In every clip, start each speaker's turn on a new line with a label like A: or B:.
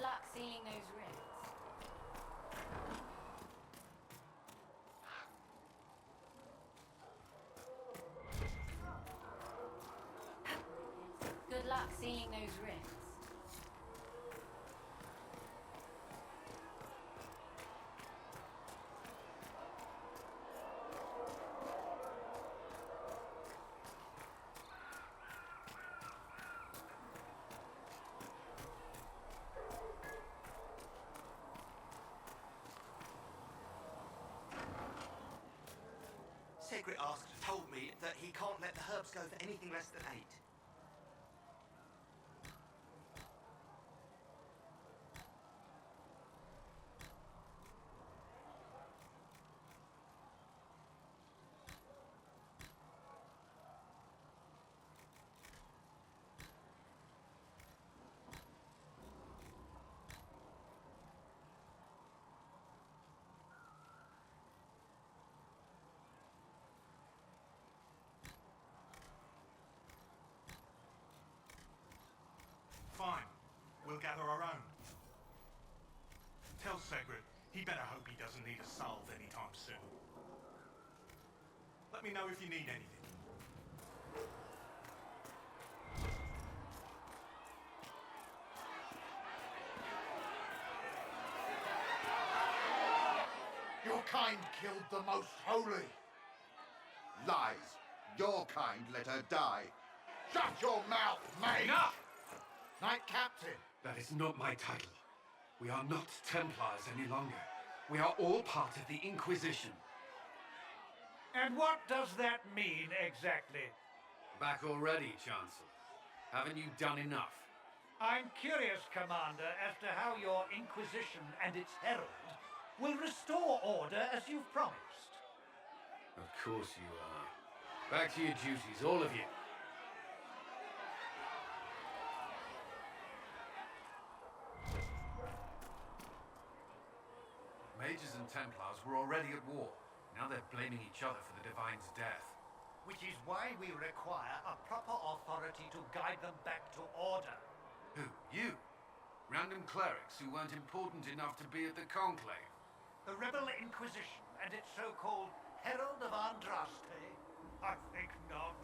A: luck sealing those rings. Good luck sealing those rings.
B: Secret Ask told me that he can't let the herbs go for anything less than 8.
C: Fine. We'll gather our own. Tell Segret he better hope he doesn't need a salve anytime soon. Let me know if you need anything.
D: Your kind killed the most holy.
E: Lies. Your kind let her die.
D: Shut your mouth, mate!
F: Enough!
D: Knight Captain.
F: That is not my title. We are not Templars any longer. We are all part of the Inquisition.
G: And what does that mean exactly?
F: Back already, Chancellor. Haven't you done enough?
G: I'm curious, Commander, as to how your Inquisition and its herald will restore order as you've promised.
F: Of course you are. Back to your duties, all of you. Mages and Templars were already at war. Now they're blaming each other for the Divine's death.
G: Which is why we require a proper authority to guide them back to order.
F: Who? You? Random clerics who weren't important enough to be at the Conclave?
G: The Rebel Inquisition and its so-called Herald of Andraste? I think not.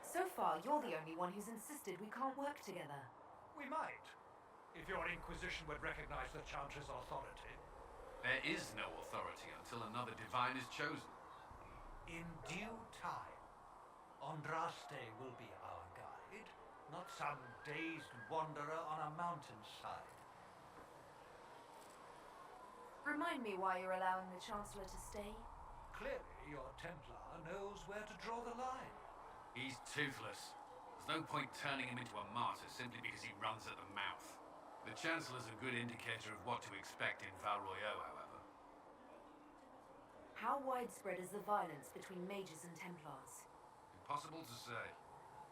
A: So far, you're the only one who's insisted we can't work together.
G: We might, if your Inquisition would recognize the Chantry's authority.
F: There is no authority until another Divine is chosen.
G: In due time, Andraste will be our guide, not some dazed wanderer on a mountainside.
A: Remind me why you're allowing the Chancellor to stay?
G: Clearly, your Templar knows where to draw the line.
F: He's toothless. There's no point turning him into a martyr simply because he runs at the mouth. The Chancellor's a good indicator of what to expect in Val Royeaux, however.
A: How widespread is the violence between mages and Templars?
F: Impossible to say.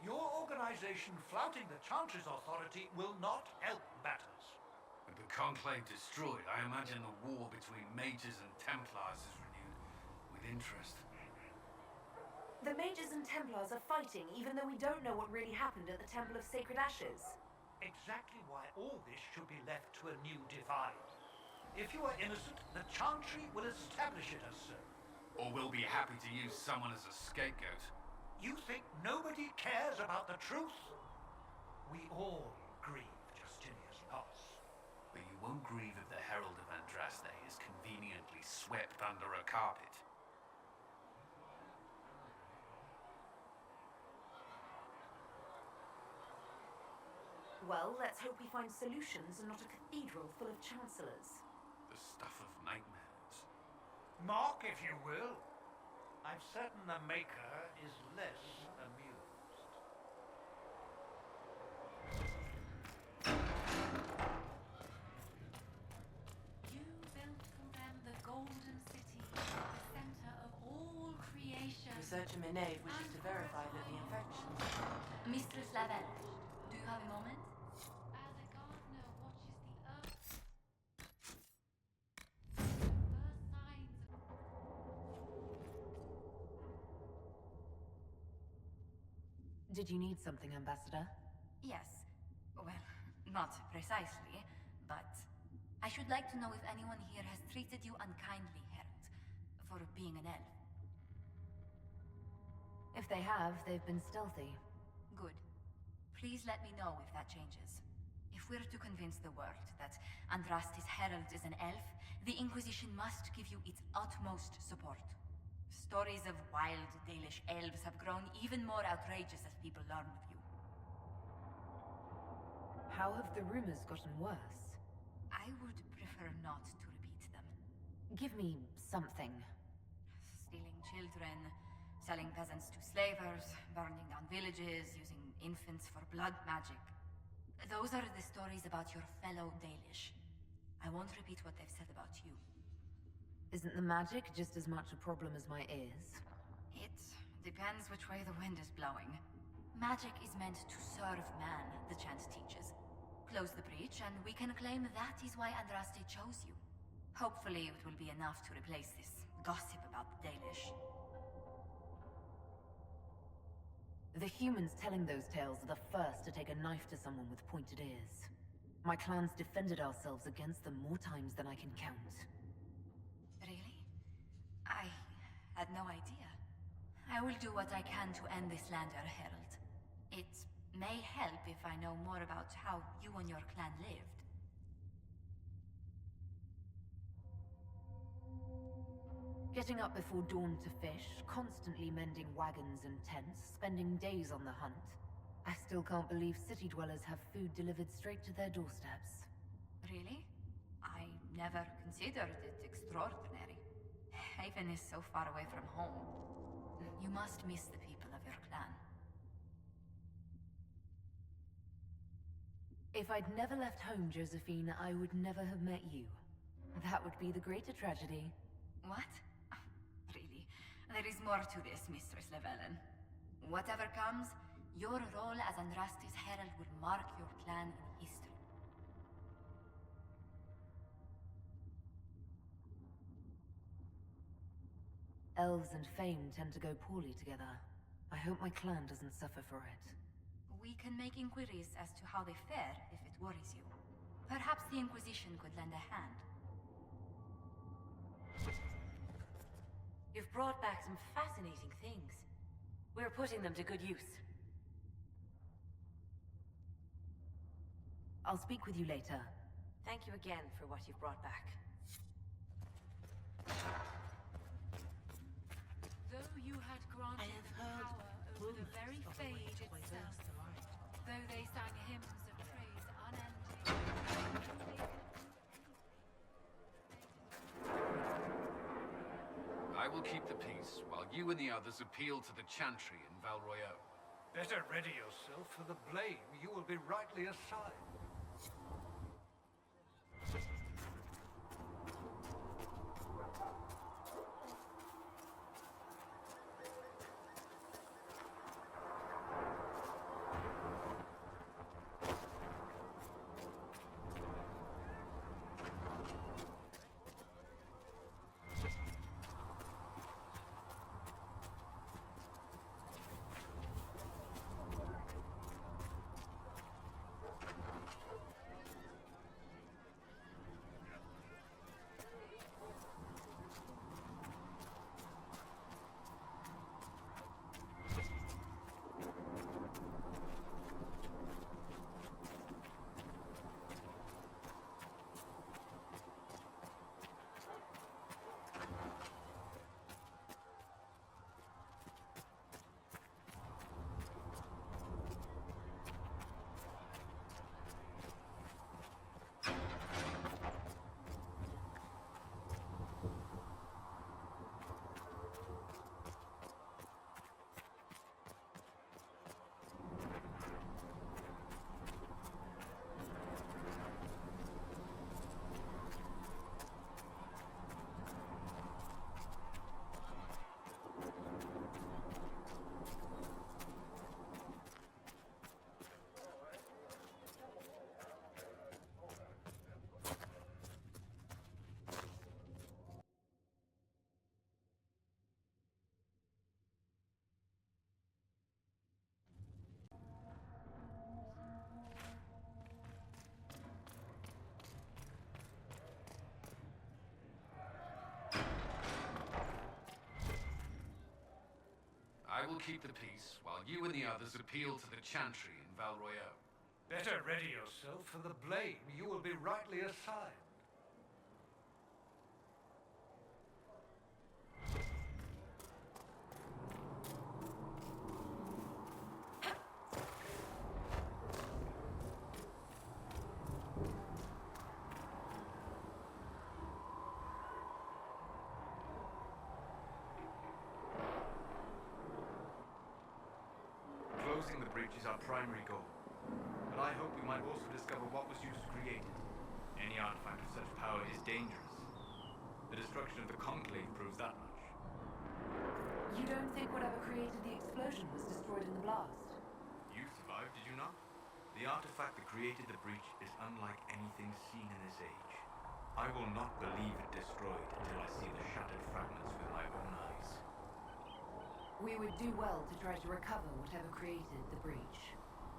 G: Your organization flouting the Chantry's authority will not help matters.
F: With the Conclave destroyed, I imagine the war between mages and Templars is renewed with interest.
A: The mages and Templars are fighting even though we don't know what really happened at the Temple of Sacred Ashes.
G: Exactly why all this should be left to a new Divine. If you are innocent, the Chantry will establish it as so.
F: Or we'll be happy to use someone as a scapegoat.
G: You think nobody cares about the truth? We all grieve Justinia's loss.
F: But you won't grieve if the Herald of Andraste is conveniently swept under a carpet.
A: Well, let's hope we find solutions and not a cathedral full of chancellors.
F: The stuff of nightmares.
G: Mock, if you will. I'm certain the Maker is less amused.
H: You built for them the golden city, the center of all creation.
I: Researcher Minave wishes to verify that the infection.
H: Mistress Lavelle, do you have a moment? As a gardener watches the earth, first signs of...
A: Did you need something, Ambassador?
J: Yes. Well, not precisely, but I should like to know if anyone here has treated you unkindly, Herald, for being an elf.
A: If they have, they've been stealthy.
J: Good. Please let me know if that changes. If we're to convince the world that Andraste's Herald is an elf, the Inquisition must give you its utmost support. Stories of wild Dalish elves have grown even more outrageous as people learn of you.
A: How have the rumors gotten worse?
J: I would prefer not to repeat them.
A: Give me something.
J: Stealing children, selling peasants to slavers, burning down villages, using infants for blood magic. Those are the stories about your fellow Dalish. I won't repeat what they've said about you.
A: Isn't the magic just as much a problem as my ears?
J: It depends which way the wind is blowing. Magic is meant to serve man, the chant teaches. Close the breach, and we can claim that is why Andraste chose you. Hopefully it will be enough to replace this gossip about the Dalish.
A: The humans telling those tales are the first to take a knife to someone with pointed ears. My clans defended ourselves against them more times than I can count.
J: Really? I had no idea. I will do what I can to end this slander, Herald. It may help if I know more about how you and your clan lived.
A: Getting up before dawn to fish, constantly mending wagons and tents, spending days on the hunt. I still can't believe city dwellers have food delivered straight to their doorsteps.
J: Really? I never considered it extraordinary. Haven is so far away from home. You must miss the people of your clan.
A: If I'd never left home, Josephine, I would never have met you. That would be the greater tragedy.
J: What? Really? There is more to this, Mistress Llewellyn. Whatever comes, your role as Andraste's Herald will mark your clan in history.
A: Elves and fame tend to go poorly together. I hope my clan doesn't suffer for it.
J: We can make inquiries as to how they fare if it worries you. Perhaps the Inquisition could lend a hand.
I: You've brought back some fascinating things. We're putting them to good use.
A: I'll speak with you later.
I: Thank you again for what you've brought back.
H: Though you had granted them power over the very Fade itself, though they sang hymns of praise unending,
F: I will keep the peace, while you and the others appeal to the Chantry in Val Royeaux.
G: Better ready yourself for the blame. You will be rightly assigned.
F: will keep the peace while you and the others appeal to the Chantry in Val Royeaux.
G: Better ready yourself for the blame you will be rightly assigned.
K: Closing the breach is our primary goal. But I hope we might also discover what was used to create it. Any artifact of such power is dangerous. The destruction of the Conclave proves that much.
A: You don't think whatever created the explosion was destroyed in the blast?
K: You survived, did you not? The artifact that created the breach is unlike anything seen in this age. I will not believe it destroyed until I see the shattered fragments with my own eyes.
A: We would do well to try to recover whatever created the breach.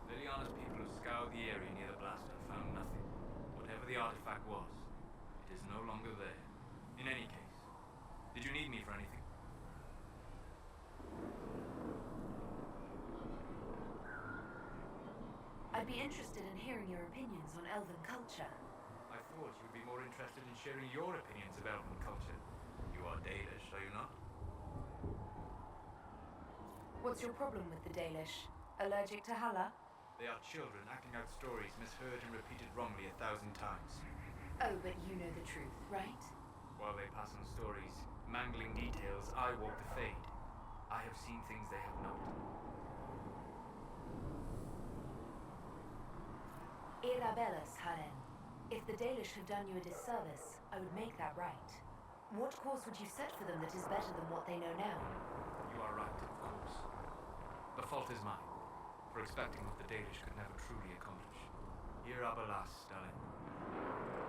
K: Liliana's people have scoured the area near the blast and found nothing. Whatever the artifact was, it is no longer there. In any case, did you need me for anything?
A: I'd be interested in hearing your opinions on elven culture.
K: I thought you would be more interested in sharing your opinions of elven culture. You are Dalish, are you not?
A: What's your problem with the Dalish? Allergic to Hala?
K: They are children acting out stories misheard and repeated wrongly 1,000 times.
A: Oh, but you know the truth, right?
K: While they pass on stories, mangling details, I walk the fade. I have seen things they have not.
A: Irabellas, Haren. If the Dalish have done you a disservice, I would make that right. What course would you set for them that is better than what they know now?
K: You are right, of course. The fault is mine, for expecting what the Dalish could never truly accomplish. Irabellas, darling.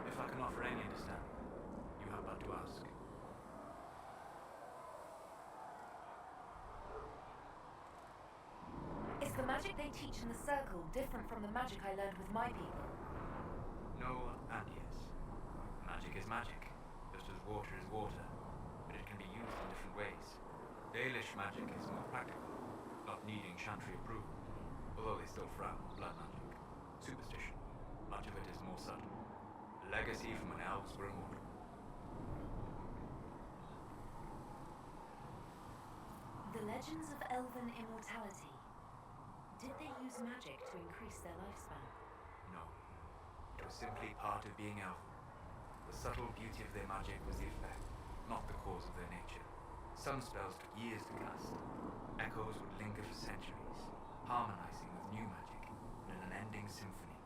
K: If I can offer any understanding, you have but to ask.
A: Is the magic they teach in the Circle different from the magic I learned with my people?
K: No and yes. Magic is magic, just as water is water, but it can be used in different ways. Dalish magic is more practical, not needing Chantry approval, although they still frown on blood magic. Superstition, much of it is more subtle. A legacy from when elves were immortal.
A: The legends of elven immortality. Did they use magic to increase their lifespan?
K: No. It was simply part of being elven. The subtle beauty of their magic was the effect, not the cause of their nature. Some spells took years to cast. Echoes would linger for centuries, harmonizing with new magic in an unending symphony.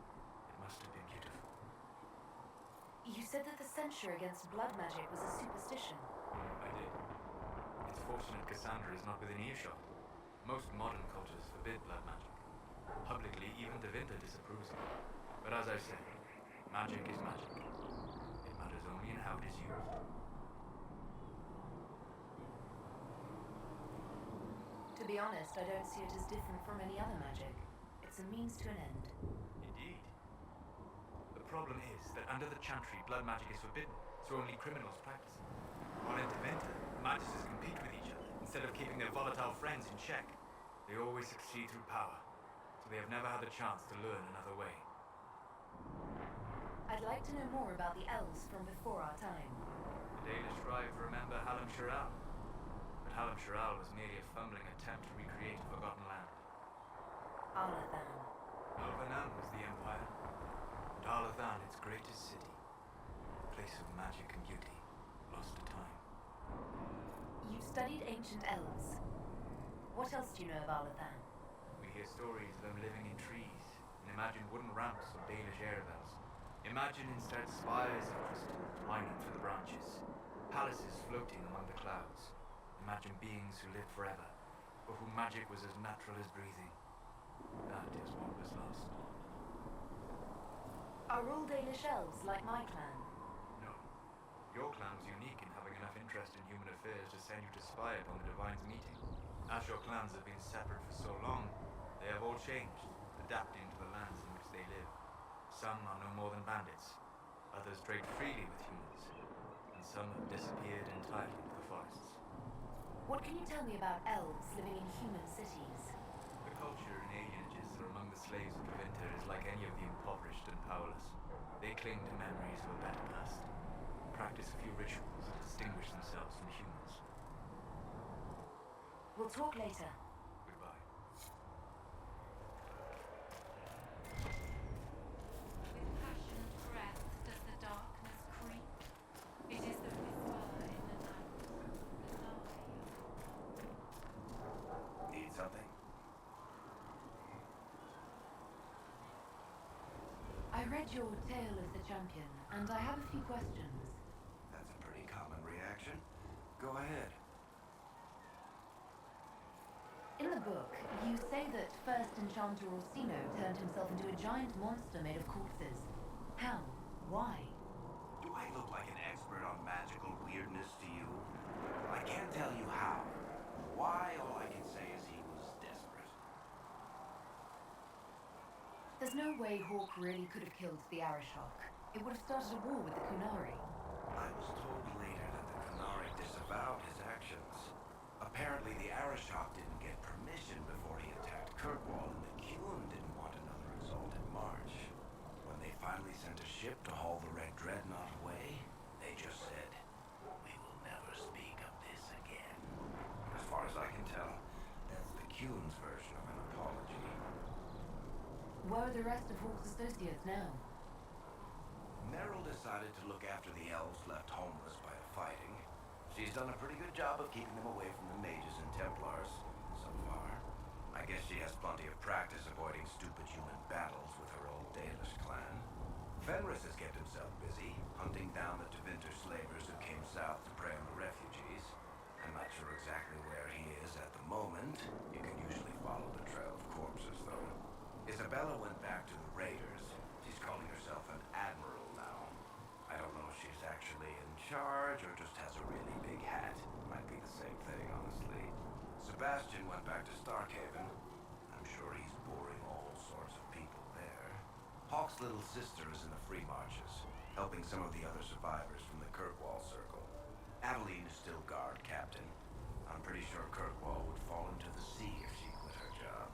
K: It must have been beautiful.
A: You said that the censure against blood magic was a superstition.
K: I did. It's fortunate Cassandra is not within earshot. Most modern cultures forbid blood magic. Publicly, even Devinta disapproves of it. But as I said, magic is magic. It matters only in how it is used.
A: To be honest, I don't see it as different from any other magic. It's a means to an end.
K: Indeed. The problem is that under the Chantry, blood magic is forbidden, so only criminals practice it. While in Devinta, magisters compete with each other instead of keeping their volatile friends in check. They always succeed through power, so they have never had the chance to learn another way.
A: I'd like to know more about the elves from before our time.
K: The Dalish strive to remember Hallam Shiral, but Hallam Shiral was merely a fumbling attempt to recreate a forgotten land.
A: Alathan.
K: Alvanan was the empire, and Alathan its greatest city, a place of magic and beauty, lost to time.
A: You've studied ancient elves. What else do you know of Alathan?
K: We hear stories of them living in trees, and imagine wooden ramps or Dalish airvels. Imagine instead spires of crystal twining through the branches, palaces floating among the clouds. Imagine beings who lived forever, for whom magic was as natural as breathing. That is what was lost.
A: Are all Dalish elves like my clan?
K: No. Your clan was unique in having enough interest in human affairs to send you to spy upon the Divine's meeting. As your clans have been separate for so long, they have all changed, adapting to the lands in which they live. Some are no more than bandits, others trade freely with humans, and some have disappeared entirely into the forests.
A: What can you tell me about elves living in human cities?
K: The culture and alienages are among the slaves of the winter is like any of the impoverished and powerless. They cling to memories of a better past, practice a few rituals, and distinguish themselves from humans.
A: We'll talk later.
K: Goodbye.
H: With passionate breath does the darkness creep. It is the whisper in the night, the lie.
L: Need something?
A: I read your Tale of the Champion, and I have a few questions.
L: That's a pretty common reaction. Go ahead.
A: In the book, you say that first Enchanter Orsino turned himself into a giant monster made of corpses. How? Why?
L: Do I look like an expert on magical weirdness to you? I can't tell you how. Why, all I can say is he was desperate.
A: There's no way Hawk really could have killed the Arishok. It would have started a war with the Kunari.
L: I was told later that the Kunari disavowed his actions. Apparently the Arishok didn't get permission before he attacked Kirkwall, and the Qun didn't want another exalted march. When they finally sent a ship to haul the Red Dreadnought away, they just said, "We will never speak of this again." As far as I can tell, that's the Qun's version of an apology.
A: Where are the rest of Hawk's associates now?
L: Meryl decided to look after the elves left homeless by the fighting. She's done a pretty good job of keeping them away from the mages and Templars, so far. I guess she has plenty of practice avoiding stupid human battles with her old Dalish clan. Fenris has kept himself busy, hunting down the Tevinter slavers who came south to prey on the refugees. I'm not sure exactly where he is at the moment. You can usually follow the trail of corpses, though. Isabella went back to the raiders. She's calling herself an admiral now. I don't know if she's actually in charge or just has a really big hat. Might be the same thing, honestly. Sebastian went back to Starkhaven. I'm sure he's boring all sorts of people there. Hawk's little sister is in the Free Marches, helping some of the other survivors from the Kirkwall Circle. Aveline is still guard captain. I'm pretty sure Kirkwall would fall into the sea if she quit her job.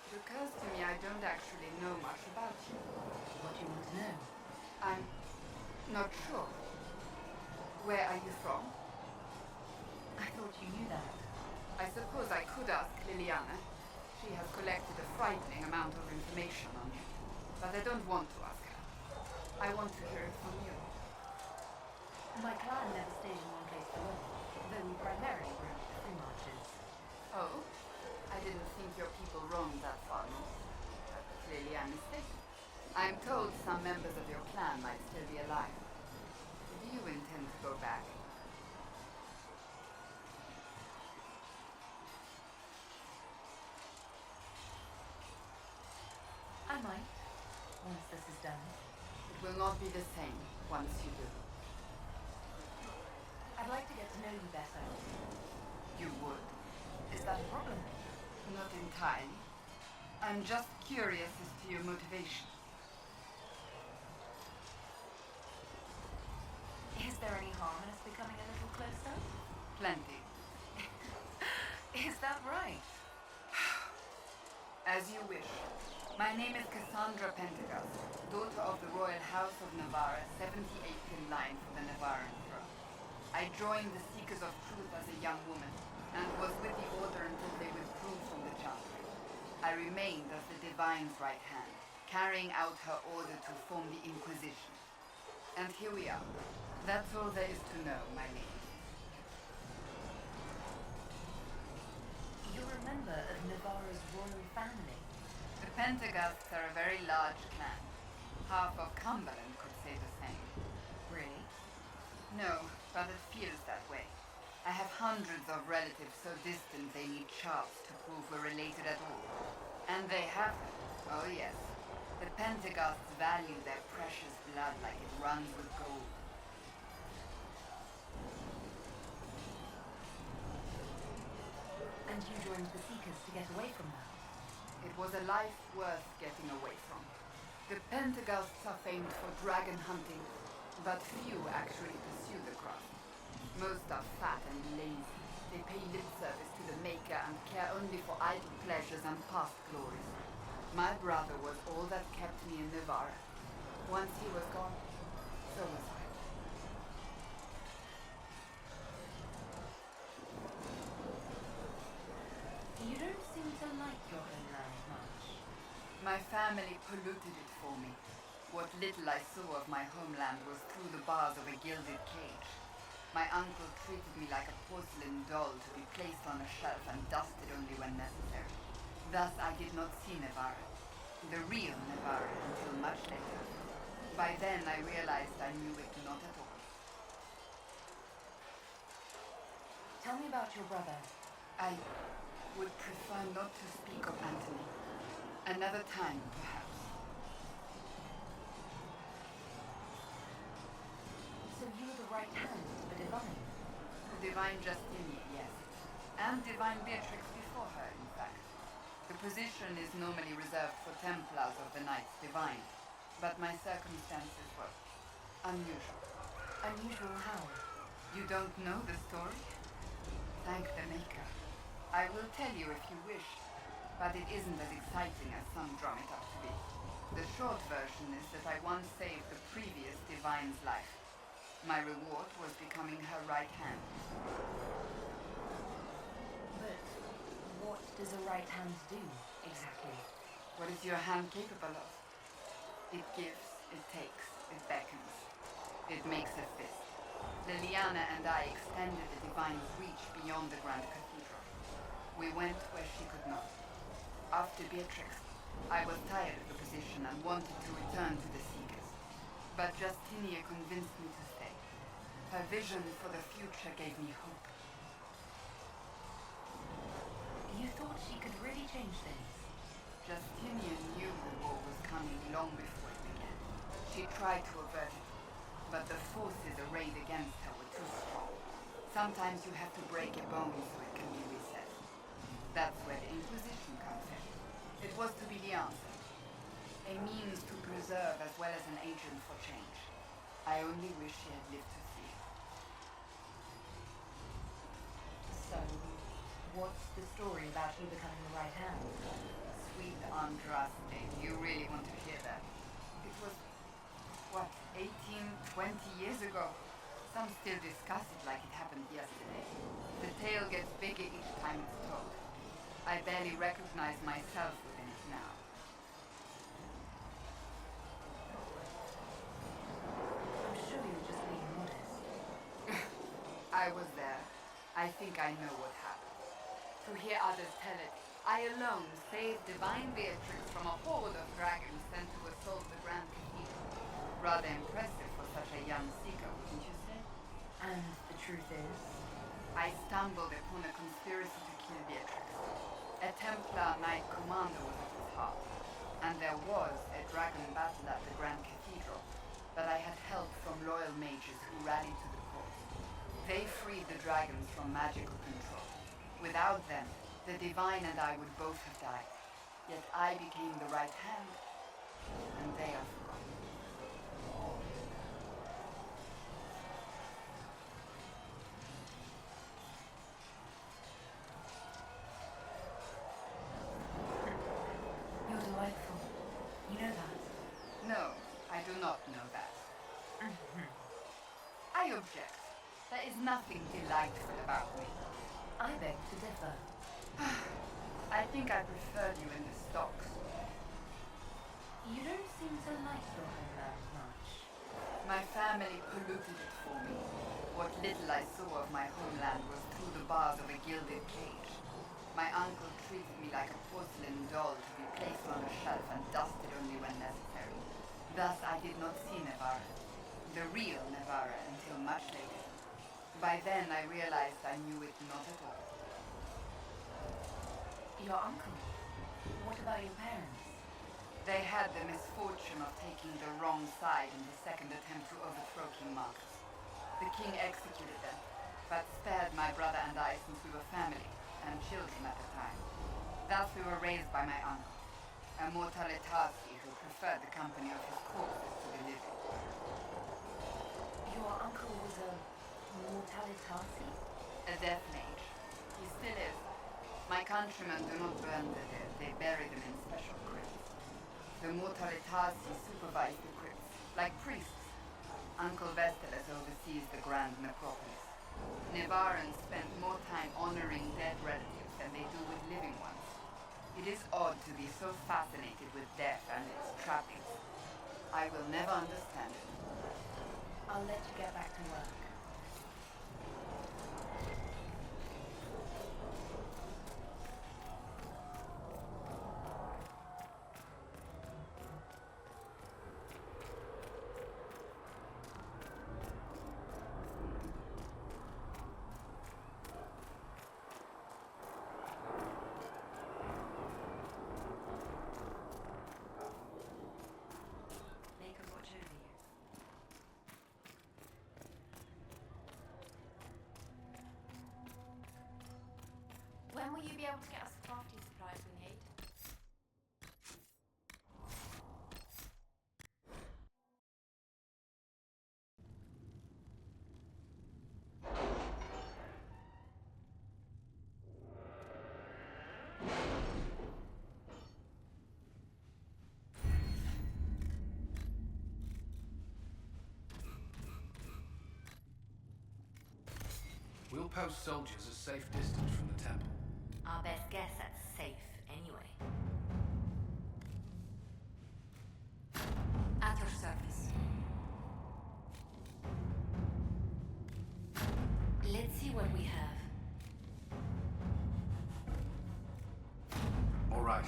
M: It occurs to me I don't actually know much about you.
A: What do you want to know?
M: I'm not sure. Where are you from?
A: I thought you knew that.
M: I suppose I could ask Liliana. She has collected a frightening amount of information on you. But I don't want to ask her. I want to hear it from you.
A: My clan never stayed in one place for long, though we primarily roamed the Free Marches.
M: Oh? I didn't think your people roamed that far north. But clearly I'm mistaken. I'm told some members of your clan might still be alive. Do you intend to go back?
A: I might, once this is done.
M: It will not be the same once you do.
A: I'd like to get to know you better.
M: You would.
A: Is that a problem?
M: Not entirely. I'm just curious as to your motivation.
A: Is there any harm in us becoming a little closer?
M: Plenty.
A: Is that right?
M: As you wish. My name is Cassandra Pentecost, daughter of the Royal House of Navarre, 78th in line for the Navarran throne. I joined the Seekers of Truth as a young woman, and was with the Order until they withdrew from the Chantry. I remained as the Divine's right hand, carrying out her order to form the Inquisition. And here we are. That's all there is to know, my lady.
A: You're a member of Navarre's royal family.
M: The Pentecosts are a very large clan. Half of Cumberland could say the same.
A: Really?
M: No, but it feels that way. I have hundreds of relatives so distant they need charts to prove we're related at all. And they have them. Oh yes. The Pentaghosts value their precious blood like it runs with gold.
A: And you joined the Seekers to get away from that?
M: It was a life worth getting away from. The Pentaghosts are famed for dragon hunting, but few actually pursue the craft. Most are fat and lazy. They pay lip service to the Maker and care only for idle pleasures and past glories. My brother was all that kept me in Navarra. Once he was gone, so was I.
A: You don't seem to like your homeland much.
M: My family polluted it for me. What little I saw of my homeland was through the bars of a gilded cage. My uncle treated me like a porcelain doll to be placed on a shelf and dusted only when necessary. Thus I did not see Navarra, the real Navarra, until much later. By then I realized I knew it not at all.
A: Tell me about your brother.
M: I would prefer not to speak of Anthony. Another time, perhaps.
A: So you were the right hand to the Divine?
M: Divine Justinian, yes. And Divine Beatrix before her, in fact. The position is normally reserved for Templars of the Knights Divine, but my circumstances were unusual.
A: Unusual how?
M: You don't know the story? Thank the Maker. I will tell you if you wish, but it isn't as exciting as some drum it up to be. The short version is that I once saved the previous Divine's life. My reward was becoming her right hand.
A: But what does a right hand do, exactly?
M: What is your hand capable of? It gives, it takes, it beckons. It makes a fist. Liliana and I extended the Divine's reach beyond the Grand Cathedral. We went where she could not. After Beatrix, I was tired of the position and wanted to return to the Seekers. But Justinia convinced me to stay. Her vision for the future gave me hope.
A: You thought she could really change things?
M: Justinian knew the war was coming long before it began. She tried to avert it, but the forces arrayed against her were too strong. Sometimes you have to break a bone so it can be reset. That's where the Inquisition comes in. It was to be the answer. A means to preserve as well as an agent for change. I only wish she had lived to see it.
A: So, what's the story about you becoming the right hand?
M: Sweet Andraste, you really want to hear that? It was, what, 18, 20 years ago? Some still discuss it like it happened yesterday. The tale gets bigger each time it's told. I barely recognize myself within it now.
A: I'm sure you're just being modest.
M: I was there. I think I know what happened. To hear others tell it, I alone saved Divine Beatrix from a horde of dragons sent to assault the Grand Cathedral. Rather impressive for such a young seeker, wouldn't you say?
A: And the truth is?
M: I stumbled upon a conspiracy to kill Beatrix. A Templar Knight Commander was at its heart, and there was a dragon battle at the Grand Cathedral, but I had help from loyal mages who rallied to the cause. They freed the dragons from magical control. Without them, the Divine and I would both have died. Yet I became the right hand, and they are forgotten.
A: You're delightful. You know that?
M: No, I do not know that. I object. There is nothing delightful about me.
A: I beg to differ.
M: I think I preferred you in the stocks.
A: You don't seem to like your homeland much.
M: My family polluted it for me. What little I saw of my homeland was through the bars of a gilded cage. My uncle treated me like a porcelain doll to be placed on a shelf and dusted only when necessary. Thus I did not see Navarra, the real Navarra, until much later. By then I realized I knew it not at all.
A: Your uncle? What about your parents?
M: They had the misfortune of taking the wrong side in the second attempt to overthrow King Marcus. The king executed them, but spared my brother and I since we were family, and children at the time. Thus we were raised by my uncle, a mortale Tarsi who preferred the company of his corpses to the living.
A: Your uncle was a mortale Tarsi?
M: A death mage. He still is. My countrymen do not burn the dead, they bury them in special crypts. The mortale Tarsi supervise the crypts, like priests. Uncle Vestalis oversees the grand necropolis. Nevarans spend more time honoring dead relatives than they do with living ones. It is odd to be so fascinated with death and its trappings. I will never understand it.
A: I'll let you get back to work.
I: Make her watch over you.
H: When will you be able to get us the crafting supplies we need?
F: We'll post soldiers a safe distance from the temple.
I: Our best guess that's safe, anyway. At your service. Let's see what we have.
F: All right.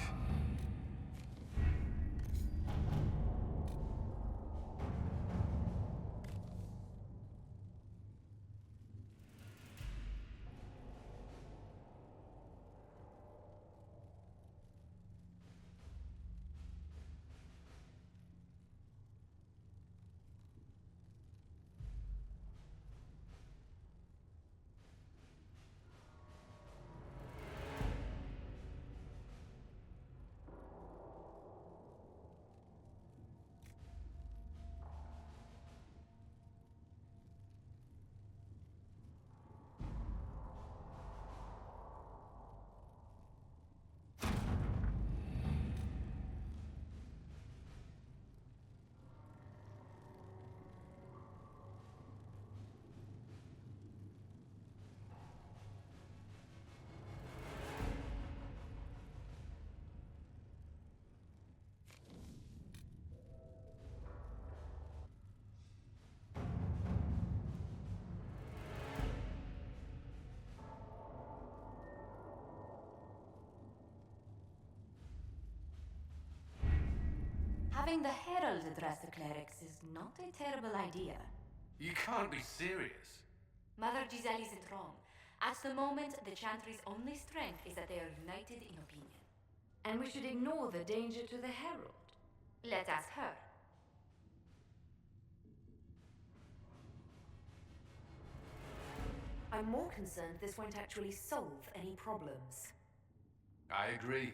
I: Having the Herald address the clerics is not a terrible idea.
F: You can't be serious.
I: Mother Giselle isn't wrong. At the moment, the Chantry's only strength is that they are united in opinion.
A: And we should ignore the danger to the Herald.
I: Let's ask her.
A: I'm more concerned this won't actually solve any problems.
F: I agree.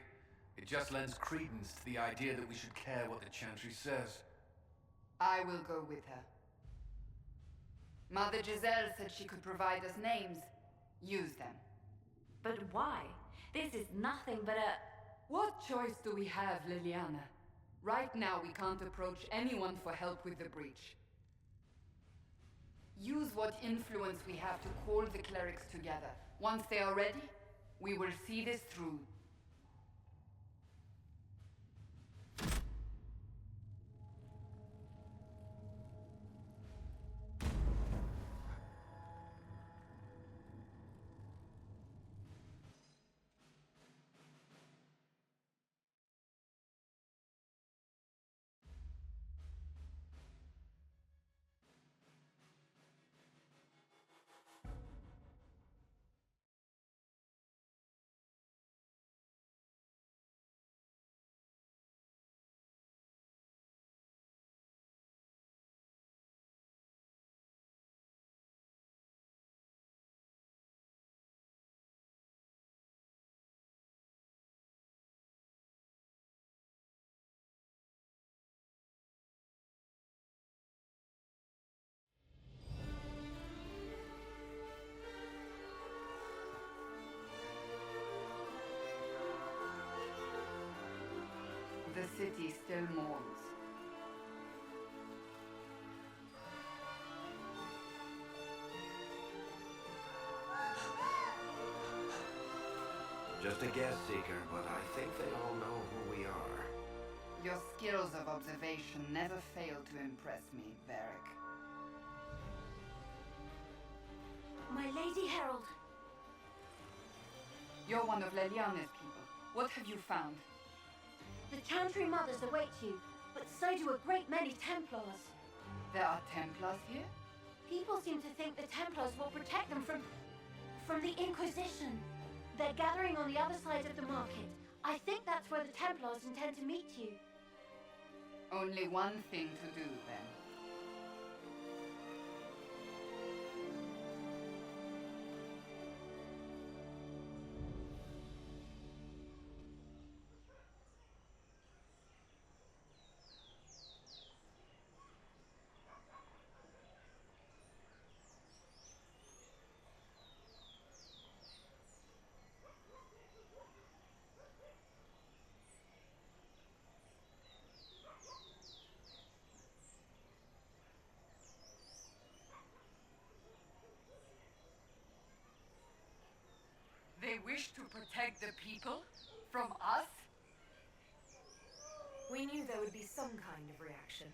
F: It just lends credence to the idea that we should care what the Chantry says.
M: I will go with her. Mother Giselle said she could provide us names. Use them.
I: But why? This is nothing but a...
M: What choice do we have, Liliana? Right now we can't approach anyone for help with the breach. Use what influence we have to call the clerics together. Once they are ready, we will see this through. The city still mourns.
L: Just a guess, Seeker, but I think they all know who we are.
M: Your skills of observation never fail to impress me, Varric.
N: My Lady Herald.
M: You're one of Leliana's people. What have you found?
N: The Chantry mothers await you, but so do a great many Templars.
M: There are Templars here?
N: People seem to think the Templars will protect them from the Inquisition. They're gathering on the other side of the market. I think that's where the Templars intend to meet you.
M: Only one thing to do, then. They wish to protect the people? From us?
A: We knew there would be some kind of reaction.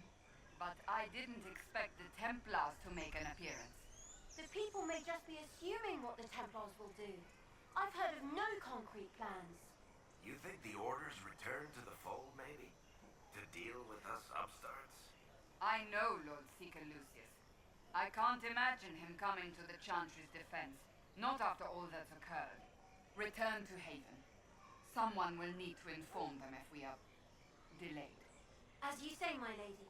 M: But I didn't expect the Templars to make an appearance.
N: The people may just be assuming what the Templars will do. I've heard of no concrete plans.
L: You think the Order's return to the fold, maybe? To deal with us upstarts?
M: I know Lord Seeker Lucius. I can't imagine him coming to the Chantry's defense. Not after all that's occurred. Return to Haven. Someone will need to inform them if we are delayed.
N: As you say, my lady.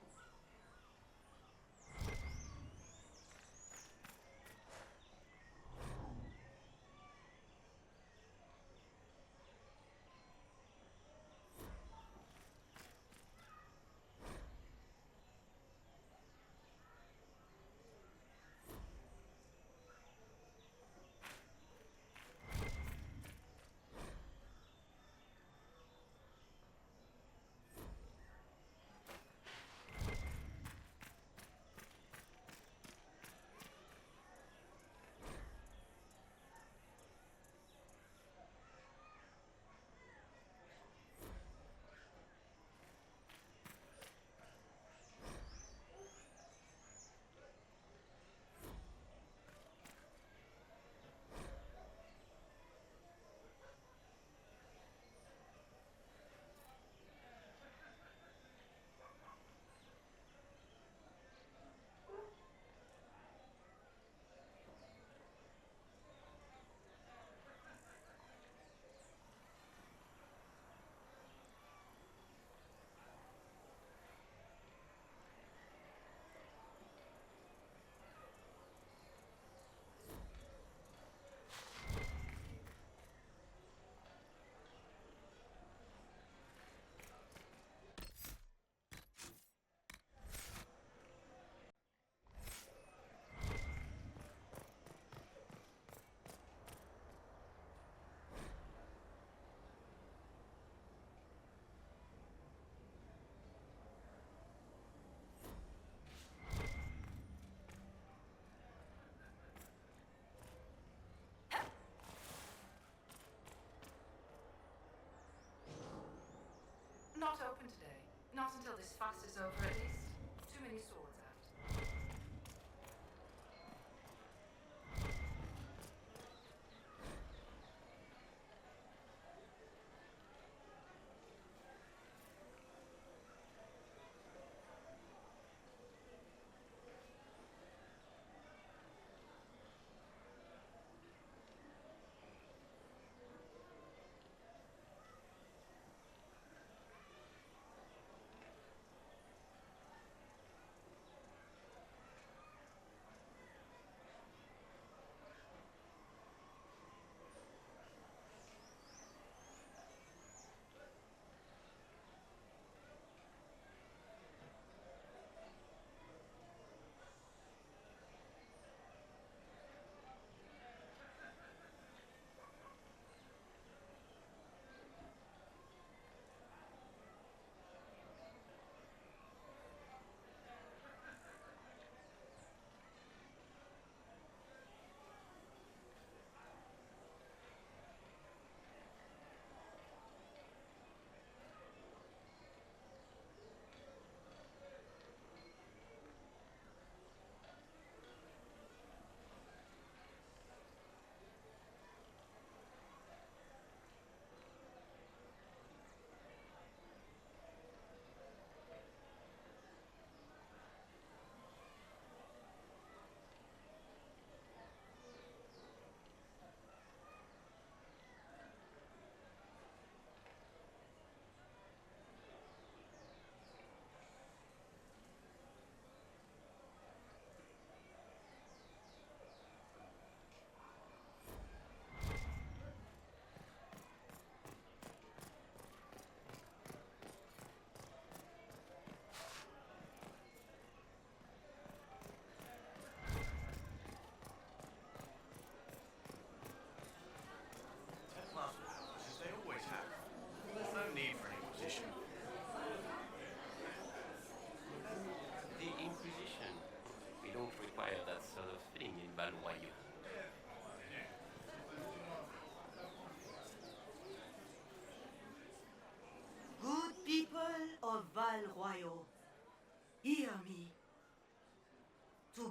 A: Not open today. Not until this fast is over, at least. Too many swords out.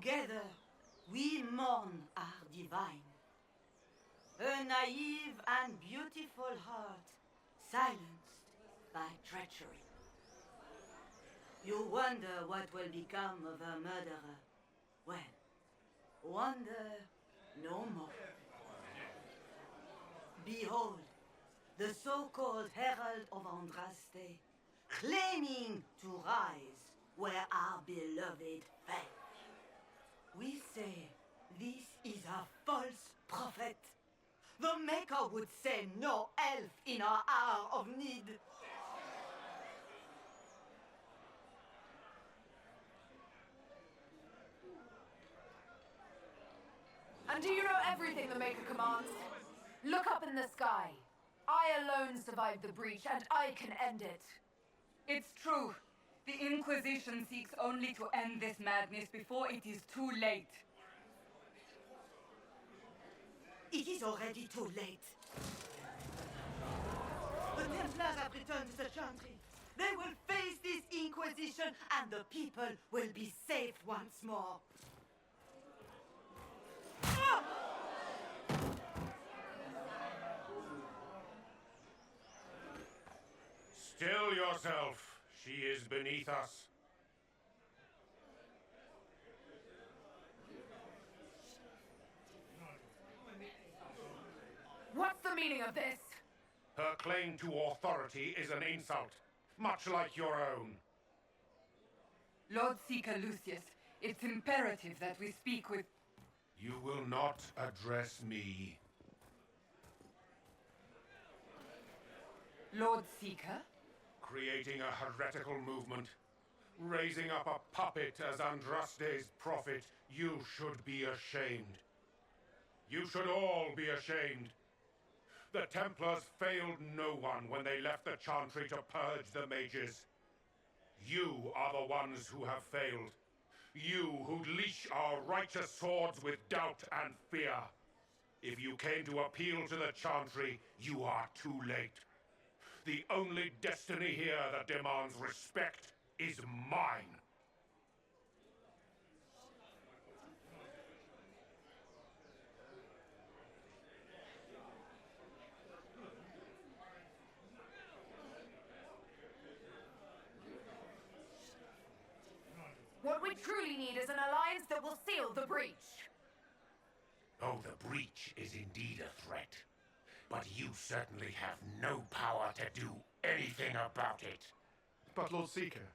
O: Together, we mourn our divine. A naive and beautiful heart, silenced by treachery. You wonder what will become of a murderer. Well, wonder no more. Behold, the so-called Herald of Andraste, claiming to rise where our beloved fell. We say this is a false prophet. The Maker would send no elf in our hour of need.
A: And do you know everything the Maker commands? Look up in the sky. I alone survived the breach, and I can end it.
M: It's true. The Inquisition seeks only to end this madness before it is too late.
O: It is already too late. The Templars have returned to the Chantry. They will face this Inquisition, and the people will be saved once more.
C: Still yourself. She is beneath us.
A: What's the meaning of this?
C: Her claim to authority is an insult, much like your own.
M: Lord Seeker Lucius, it's imperative that we speak with...
C: You will not address me.
M: Lord Seeker?
C: Creating a heretical movement, raising up a puppet as Andraste's prophet, you should be ashamed. You should all be ashamed. The Templars failed no one when they left the Chantry to purge the mages. You are the ones who have failed. You who leash our righteous swords with doubt and fear. If you came to appeal to the Chantry, you are too late. The only destiny here that demands respect is mine.
A: What we truly need is an alliance that will seal the breach.
C: Oh, the breach is indeed a threat. But you certainly have no power to do anything about it.
P: But Lord Seeker,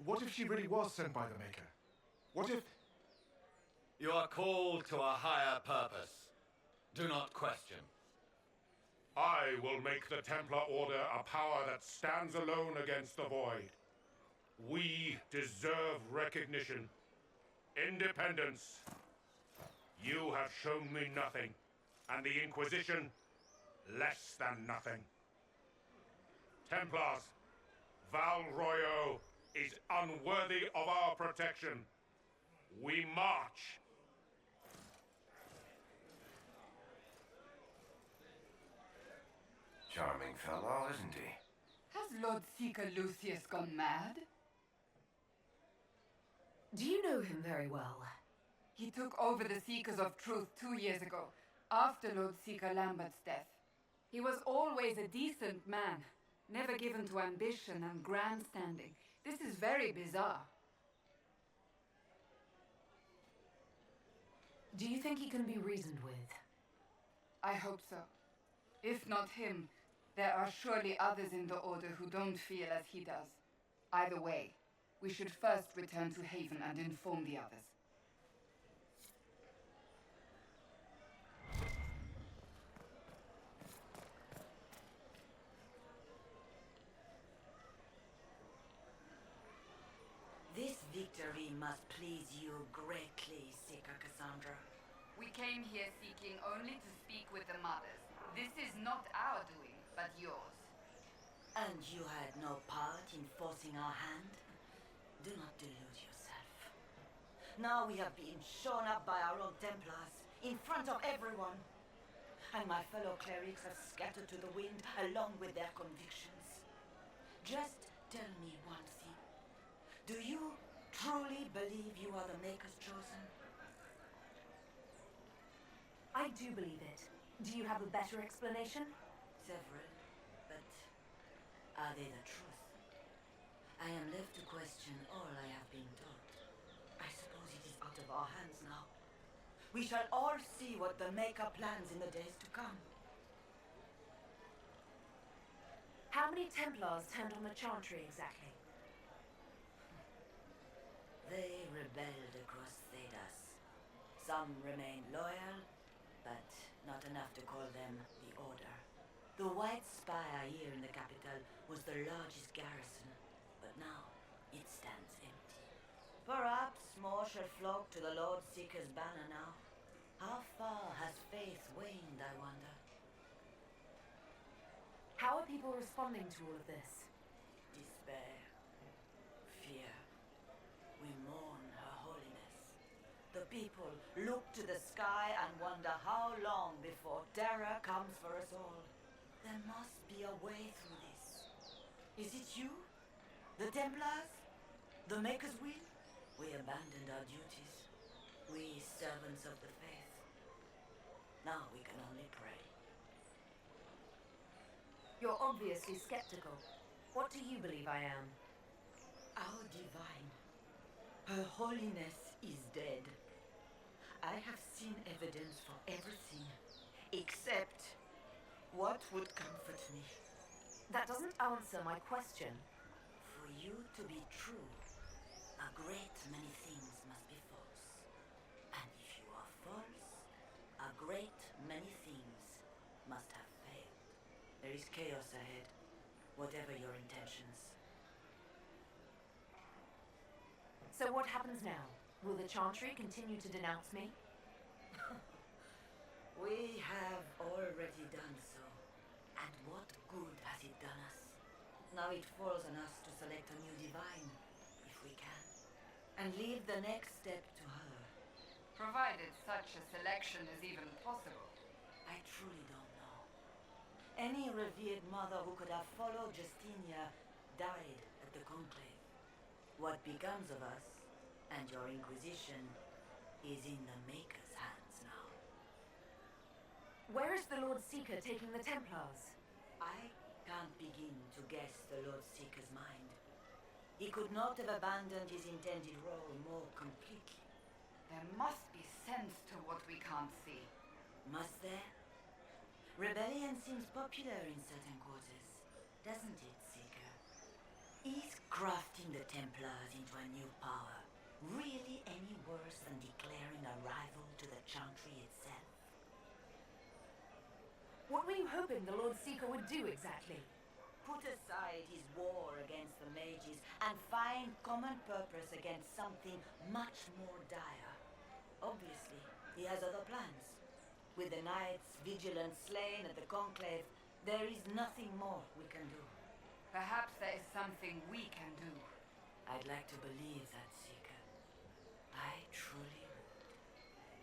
P: what if she really was sent by the Maker? What if...
Q: You are called to a higher purpose. Do not question.
C: I will make the Templar Order a power that stands alone against the Void. We deserve recognition. Independence. You have shown me nothing, and the Inquisition, less than nothing. Templars, Val Royeaux is unworthy of our protection. We march.
L: Charming fellow, isn't he?
M: Has Lord Seeker Lucius gone mad?
A: Do you know him very well?
M: He took over the Seekers of Truth 2 years ago, after Lord Seeker Lambert's death. He was always a decent man, never given to ambition and grandstanding. This is very bizarre.
A: Do you think he can be reasoned with?
M: I hope so. If not him, there are surely others in the Order who don't feel as he does. Either way, we should first return to Haven and inform the others.
O: This victory must please you greatly, Seeker Cassandra.
M: We came here seeking only to speak with the mothers. This is not our doing, but yours.
O: And you had no part in forcing our hand? Do not delude yourself. Now we have been shown up by our own Templars, in front of everyone. And my fellow clerics have scattered to the wind along with their convictions. Just tell me one thing. Do you truly believe you are the Maker's chosen?
A: I do believe it. Do you have a better explanation?
O: Several, but are they the truth? I am left to question all I have been taught. I suppose it is out of our hands now. We shall all see what the Maker plans in the days to come.
A: How many Templars turned on the Chantry exactly?
O: They rebelled across Thedas. Some remained loyal, but not enough to call them the Order. The White Spire here in the capital was the largest garrison, but now it stands empty. Perhaps more shall flock to the Lord Seeker's banner now. How far has faith waned, I wonder?
A: How are people responding to all of this?
O: Despair. Fear. We mourn Her Holiness. The people look to the sky and wonder how long before terror comes for us all. There must be a way through this. Is it you? The Templars? The Maker's will? We abandoned our duties. We servants of the faith. Now we can only pray.
A: You're obviously skeptical. What do you believe I am?
O: Our divine. Her Holiness is dead. I have seen evidence for everything, except what would comfort me.
A: That doesn't answer my question.
O: For you to be true, a great many things must be false. And if you are false, a great many things must have failed. There is chaos ahead, whatever your intentions.
A: So what happens now? Will the Chantry continue to denounce me?
O: We have already done so. And what good has it done us? Now it falls on us to select a new divine, if we can, and leave the next step to her.
M: Provided such a selection is even possible.
O: I truly don't know. Any revered mother who could have followed Justinia died at the conclave. What becomes of us, and your Inquisition, is in the Maker's hands now.
A: Where is the Lord Seeker taking the Templars?
O: I can't begin to guess the Lord Seeker's mind. He could not have abandoned his intended role more completely.
M: There must be sense to what we can't see.
O: Must there? Rebellion seems popular in certain quarters, doesn't it, Seeker? Is crafting the Templars into a new power really any worse than declaring a rival to the Chantry itself?
A: What were you hoping the Lord Seeker would do exactly?
O: Put aside his war against the mages and find common purpose against something much more dire. Obviously, he has other plans. With the knights vigilant slain at the conclave, there is nothing more we can do.
M: Perhaps there is something we can do.
O: I'd like to believe that, Seeker. I truly would.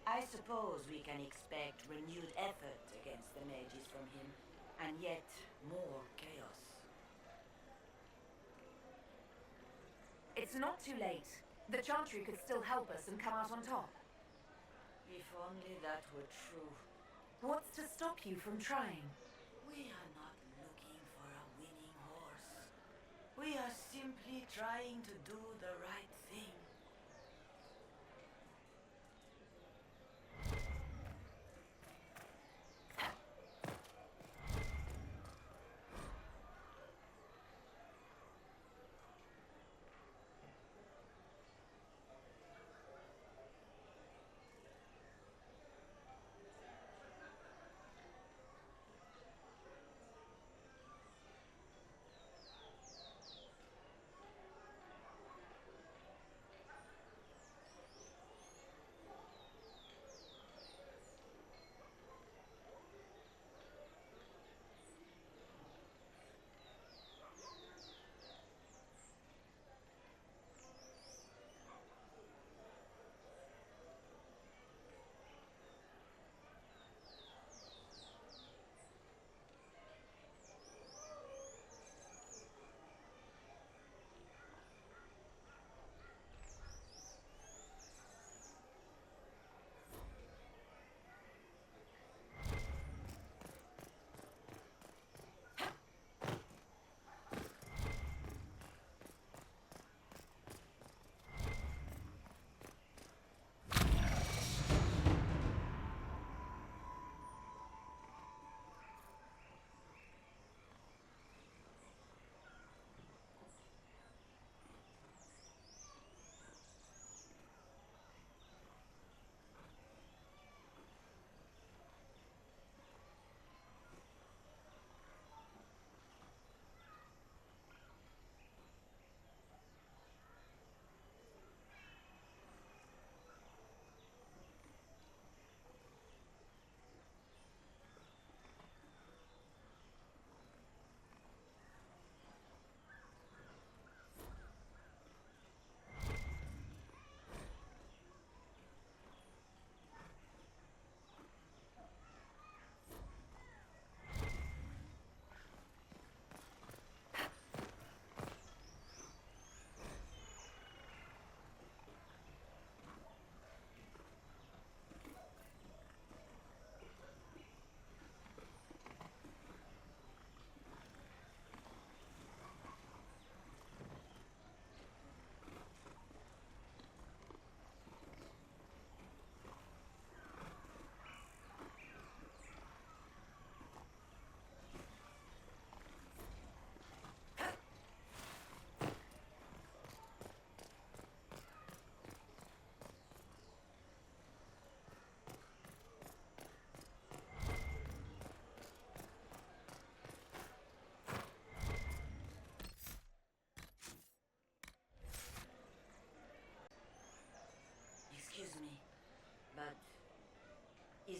O: I suppose we can expect renewed effort against the mages from him, and yet more chaos.
A: It's not too late. The Chantry could still help us and come out on top.
O: If only that were true.
A: What's to stop you from trying?
O: We are not looking for a winning horse. We are simply trying to do the right thing.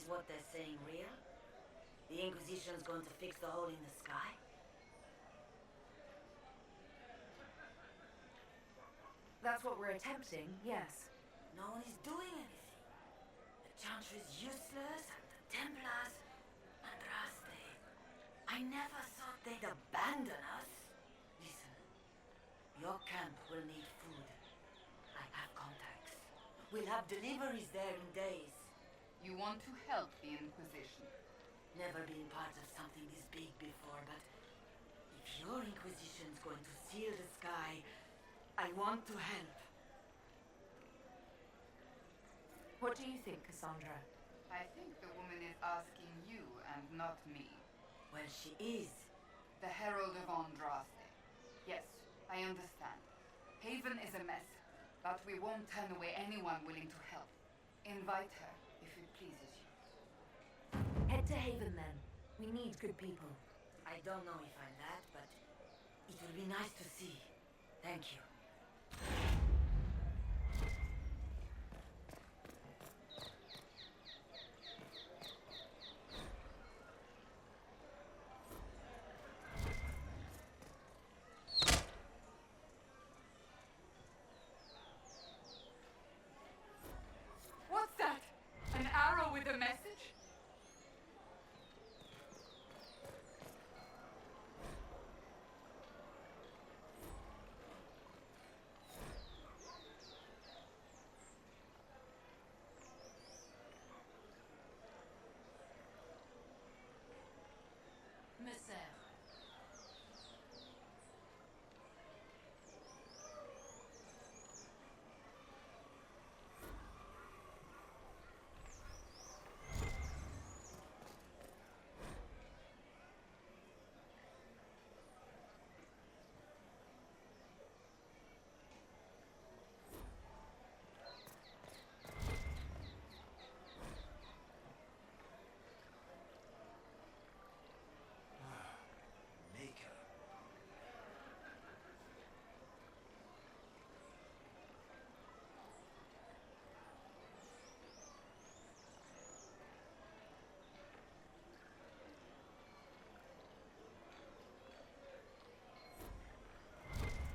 O: what they're saying real? The Inquisition's going to fix the hole in the sky?
A: That's what we're attempting, yes.
O: No one is doing anything. The Chantry is useless, and the Templars... Andraste. I never thought they'd abandon us. Listen, your camp will need food. I have contacts. We'll have deliveries there in days.
M: You want to help the Inquisition?
O: Never been part of something this big before, but if your Inquisition's going to seal the sky, I want to help.
A: What do you think, Cassandra?
M: I think the woman is asking you and not me.
O: Well, she is.
M: The Herald of Andraste. Yes, I understand. Haven is a mess, but we won't turn away anyone willing to help. Invite her, if it pleases you.
A: Head to Haven, then. We need good people.
O: I don't know if I'm that, but it will be nice to see. Thank you.
M: What's that? An arrow with a message?
A: Sera.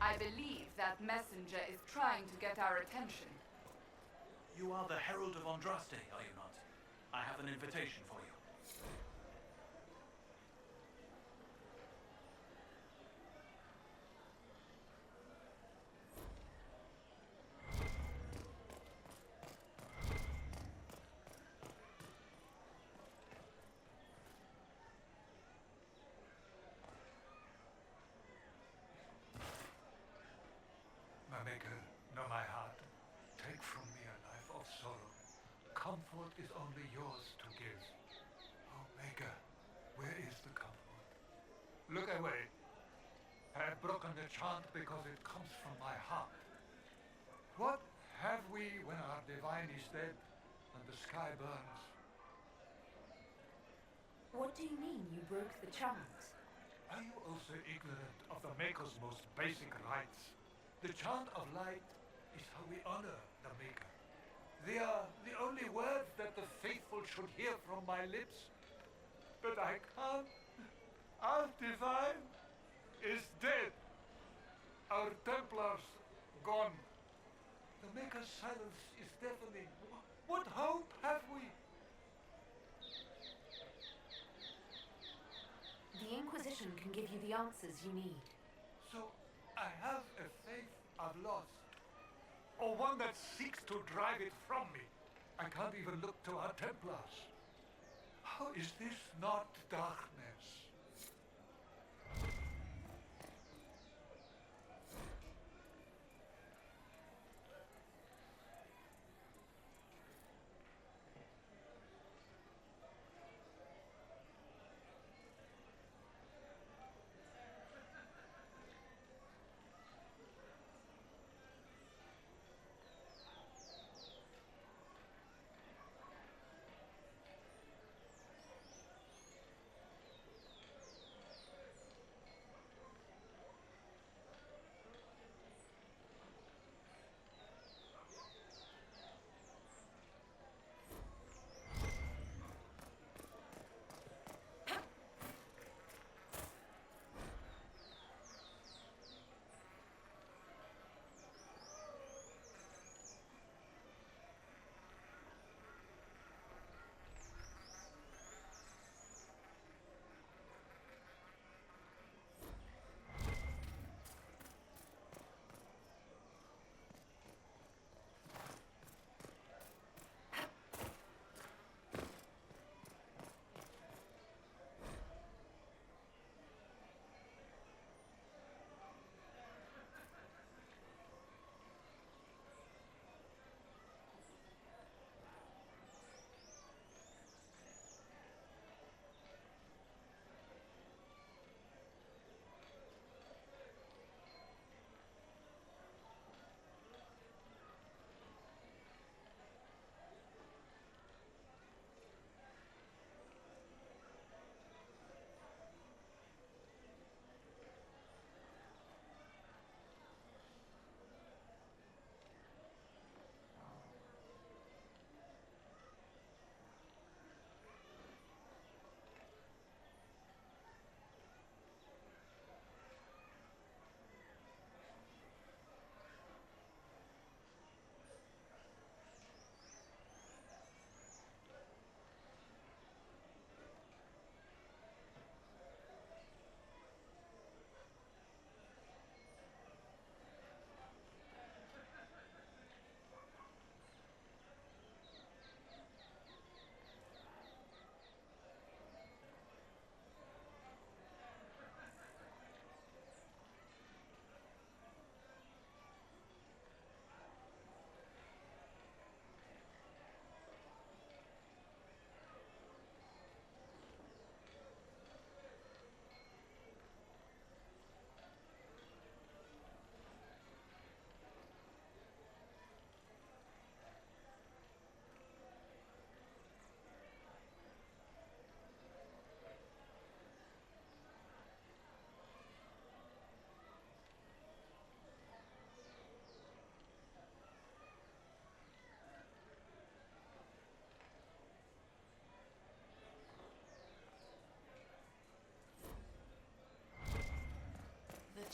M: I believe that messenger is trying to get our attention.
G: You are the Herald of Andraste, are you not? I have an invitation for you.
R: My maker, know my heart. Take from me a life of sorrow. Comfort is only yours to give. Oh, maker, where is the comfort? Look away. I have broken the chant because it comes from my heart. What have we when our divine is dead and the sky burns?
A: What do you mean you broke the chant?
R: Are you also ignorant of the Maker's most basic rites? The chant of light is how we honor the Maker. They are the only words that the faithful should hear from my lips. But I can't. Our divine is dead. Our Templars gone. The Maker's silence is deafening. What hope have we?
A: The Inquisition can give you the answers you need.
R: So I have a faith I've lost, or one that seeks to drive it from me. I can't even look to our Templars. How is this not darkness?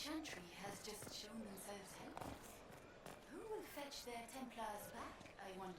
I: Chantry has just shown themselves helpless. Who will fetch their Templars back, I wonder?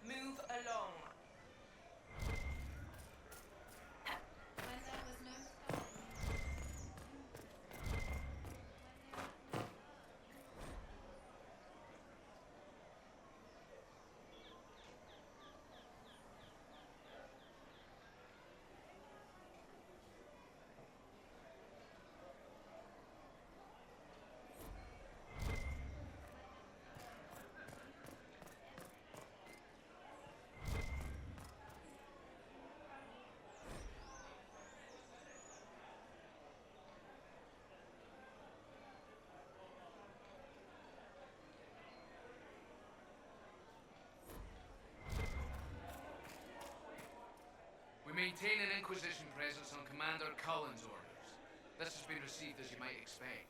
S: Move along.
H: When there was no star.
F: We maintain an Inquisition presence on Commander Cullen's orders. This has been received as you might expect.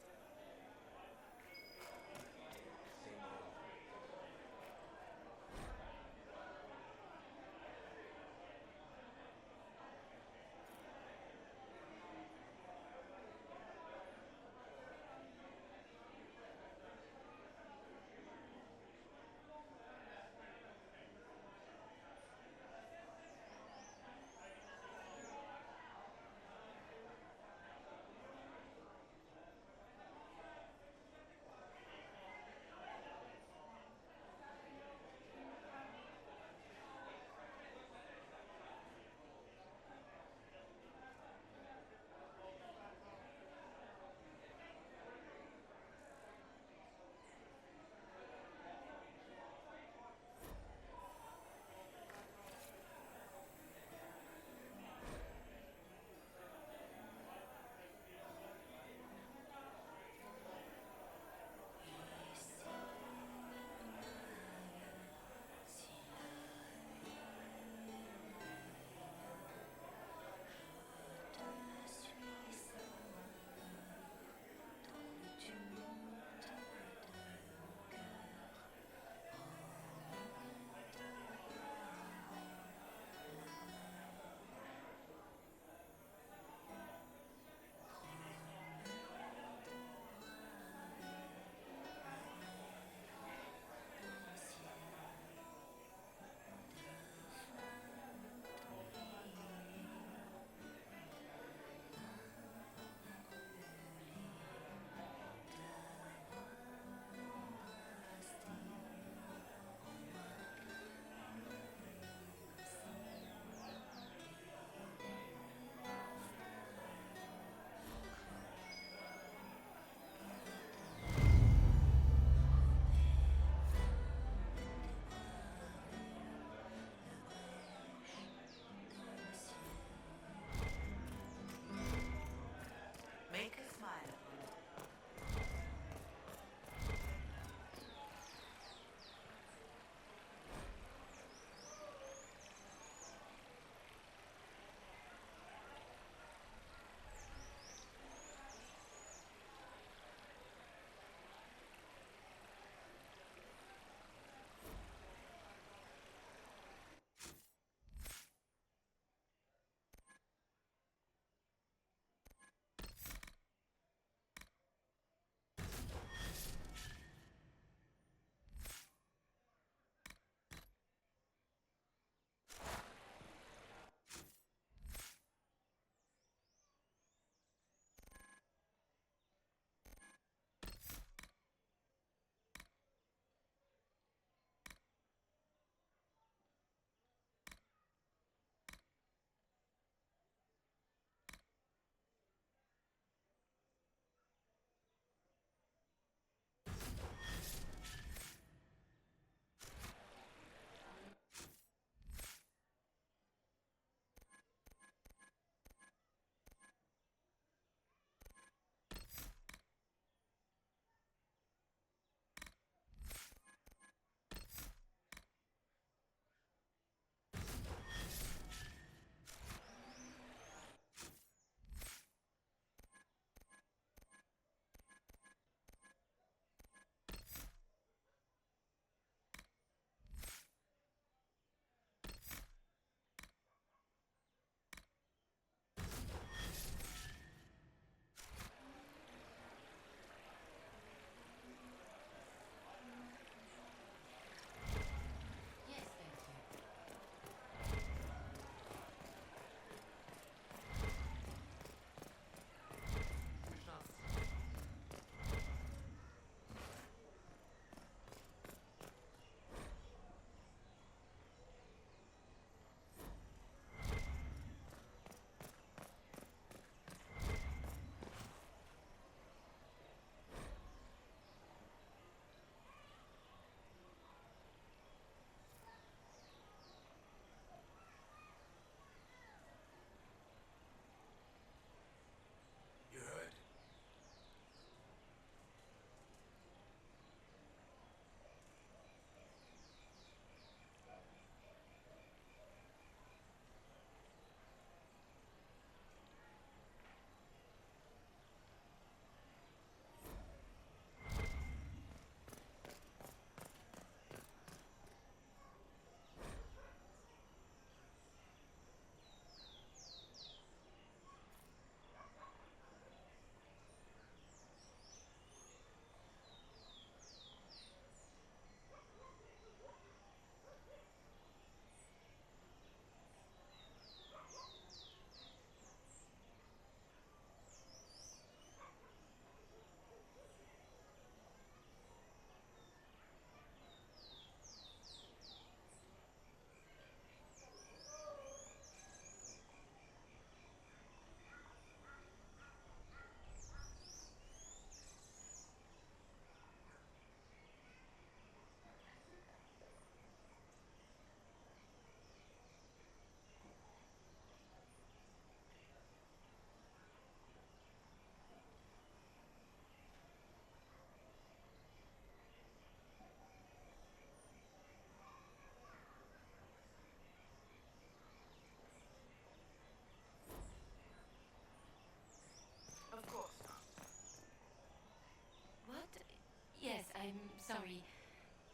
I: sorry.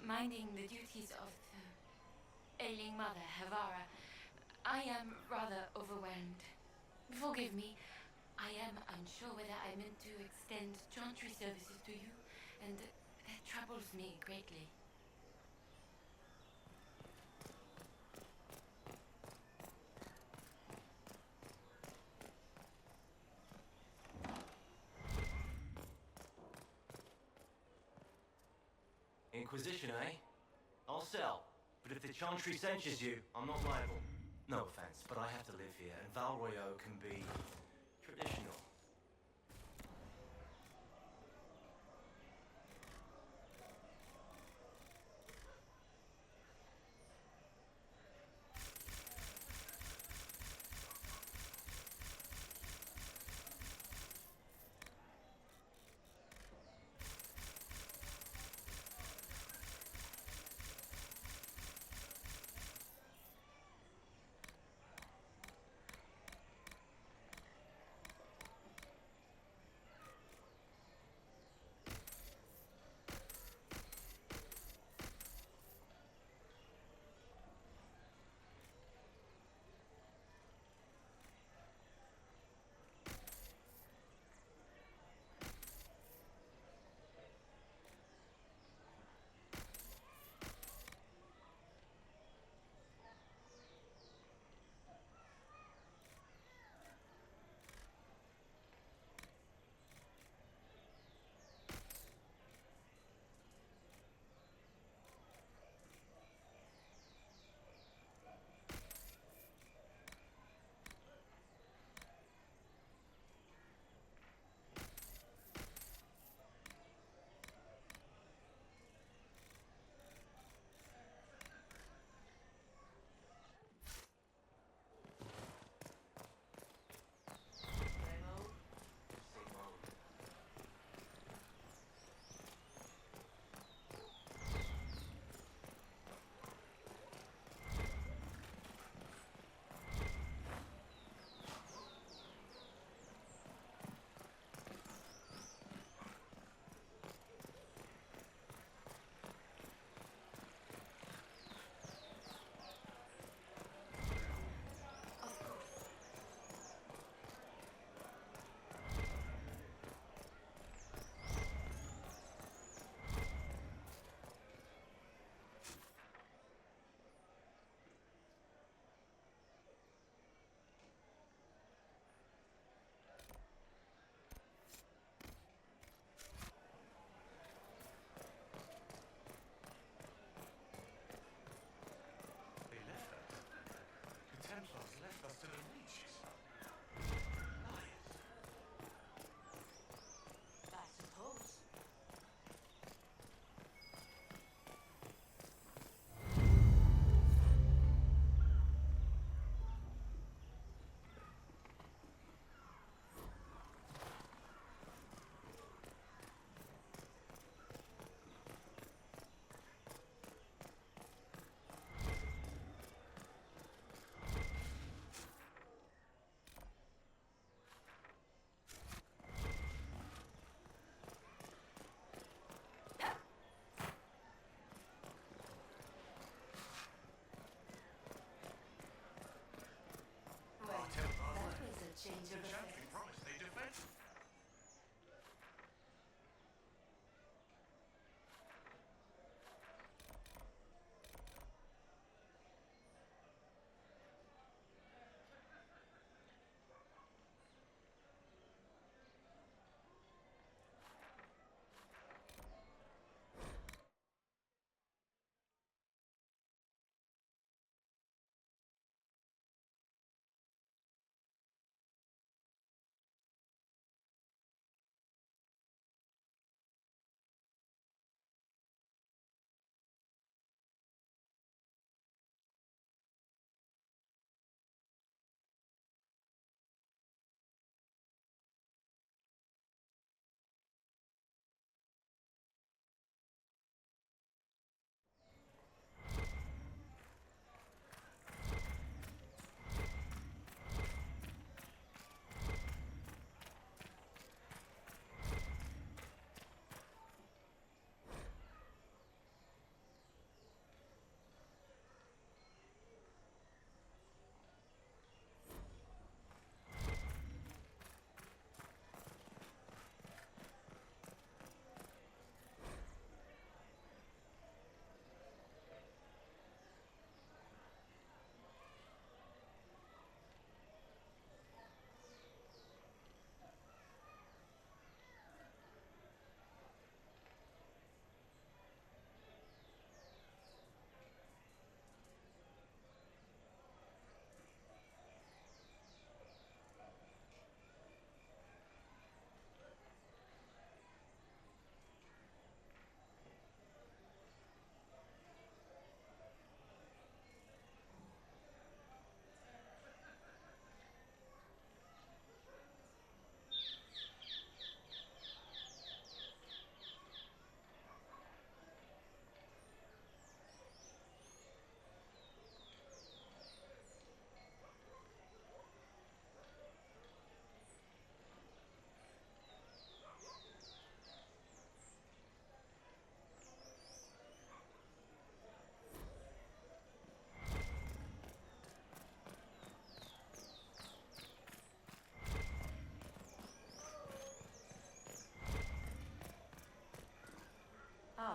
I: Minding the duties of the ailing mother, Havara, I am rather overwhelmed. Forgive me. I am unsure whether I meant to extend Chantry services to you, and that troubles me greatly.
S: Inquisition, eh? I'll sell. But if the Chantry censures you, I'm not liable. No offense, but I have to live here, and Val Royeaux can be traditional.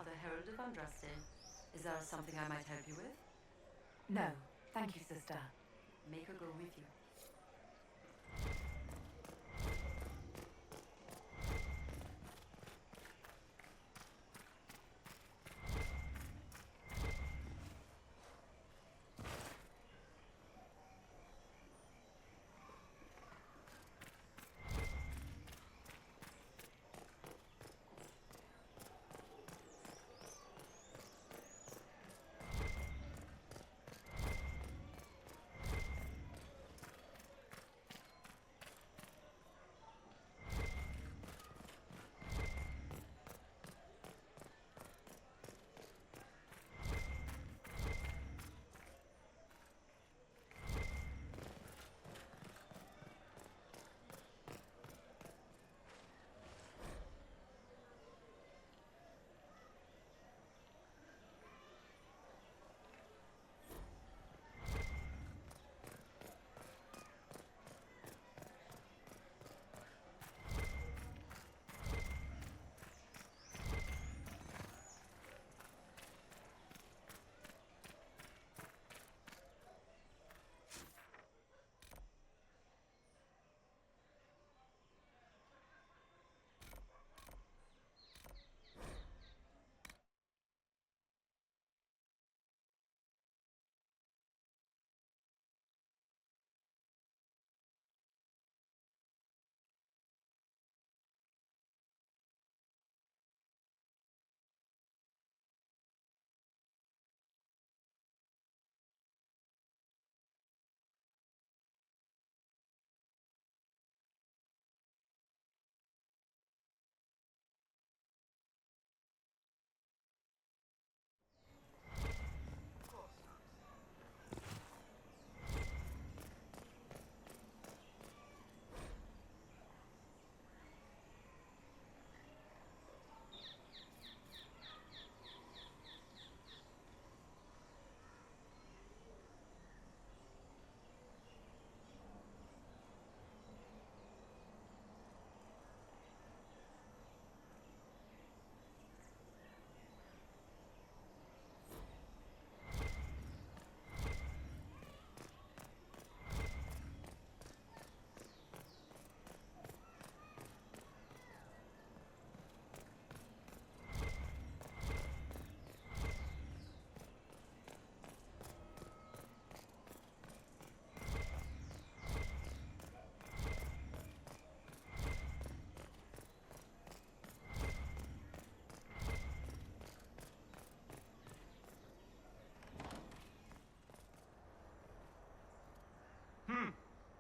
T: the Herald of Andraste. Is there something I might help you with?
A: No, thank you, sister.
T: Make her go with you.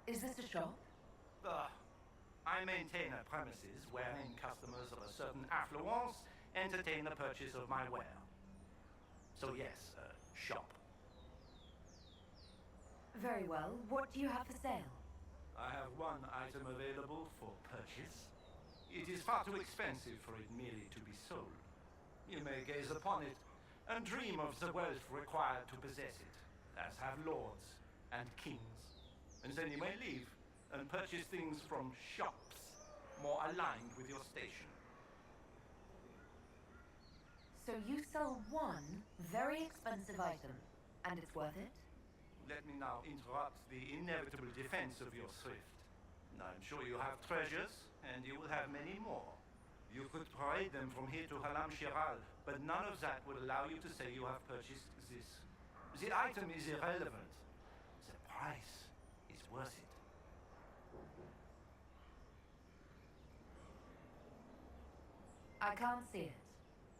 A: Is this a shop?
U: I maintain a premises wherein customers of a certain affluence entertain the purchase of my ware. So yes, a shop.
A: Very well. What do you have for sale?
U: I have one item available for purchase. It is far too expensive for it merely to be sold. You may gaze upon it and dream of the wealth required to possess it, as have lords and kings. And then you may leave and purchase things from shops more aligned with your station.
A: So you sell one very expensive item, and it's worth it?
U: Let me now interrupt the inevitable defense of your thrift. I'm sure you have treasures, and you will have many more. You could parade them from here to Halam Shiral, but none of that would allow you to say you have purchased this. The item is irrelevant. The price is worth it.
A: I can't see it.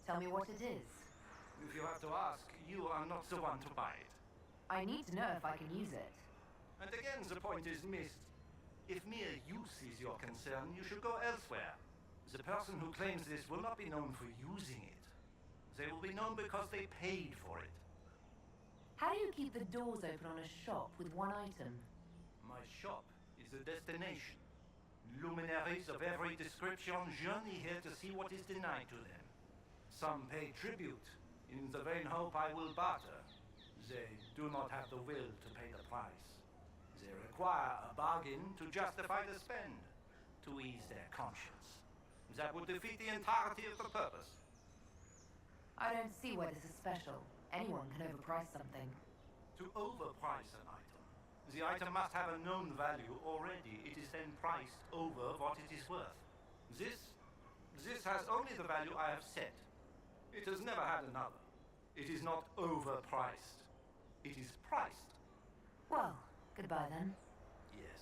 A: Tell me what it is.
U: If you have to ask, you are not the one to buy it.
A: I need to know if I can use it.
U: And again, the point is missed. If mere use is your concern, you should go elsewhere. The person who claims this will not be known for using it. They will be known because they paid for it.
A: How do you keep the doors open on a shop with one item?
U: My shop is a destination. Luminaries of every description journey here to see what is denied to them. Some pay tribute in the vain hope I will barter. They do not have the will to pay the price. They require a bargain to justify the spend, to ease their conscience. That would defeat the entirety of the purpose.
A: I don't see why this is special. Anyone can overprice something.
U: To overprice an item, the item must have a known value already. It is then priced over what it is worth. This has only the value I have set. It has never had another. It is not overpriced. It is priced.
A: Well, goodbye then.
U: Yes.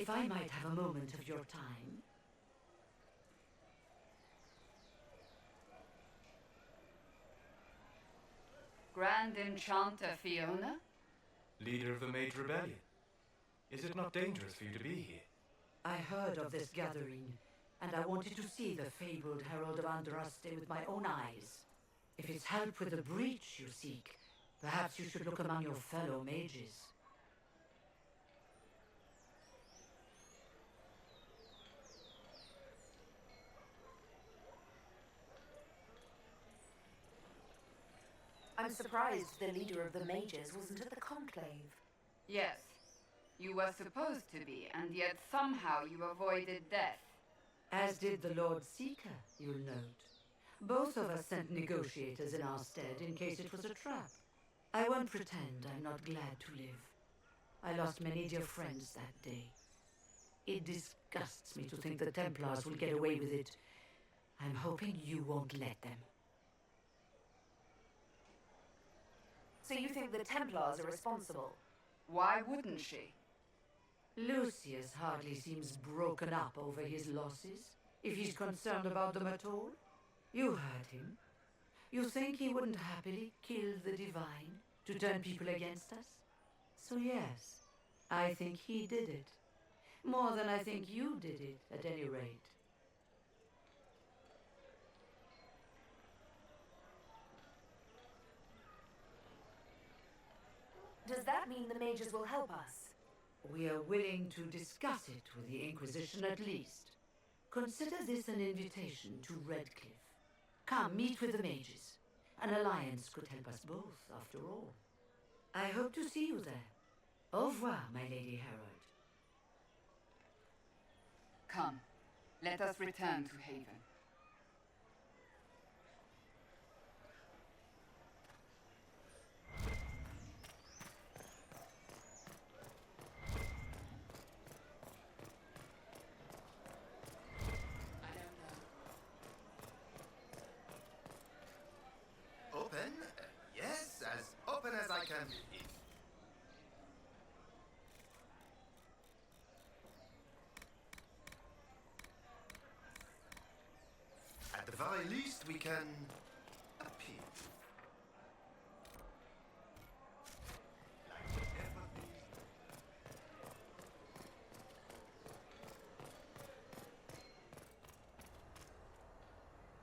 T: If I might have a moment of your time.
M: Grand Enchanter Fiona?
K: Leader of the Mage Rebellion. Is it not dangerous for you to be here?
T: I heard of this gathering, and I wanted to see the fabled Herald of Andraste with my own eyes. If it's help with the breach you seek, perhaps you should look among your fellow mages.
A: I'm surprised the leader of the mages wasn't at the conclave.
M: Yes. You were supposed to be, and yet somehow you avoided death.
T: As did the Lord Seeker, you'll note. Both of us sent negotiators in our stead in case it was a trap. I won't pretend I'm not glad to live. I lost many dear friends that day. It disgusts me to think the Templars will get away with it. I'm hoping you won't let them.
A: So you think the Templars are responsible?
M: Why wouldn't she?
T: Lucius hardly seems broken up over his losses, if he's concerned about them at all. You heard him. You think he wouldn't happily kill the Divine to turn people against us? So yes, I think he did it. More than I think you did it, at any rate.
A: Does that mean the mages will help us?
T: We are willing to discuss it with the Inquisition at least. Consider this an invitation to Redcliffe. Come, meet with the mages. An alliance could help us both, after all. I hope to see you there. Au revoir, my Lady Herald.
M: Come, let us return to Haven.
E: Open? Yes, as open as I can be. At the very least, we can appeal.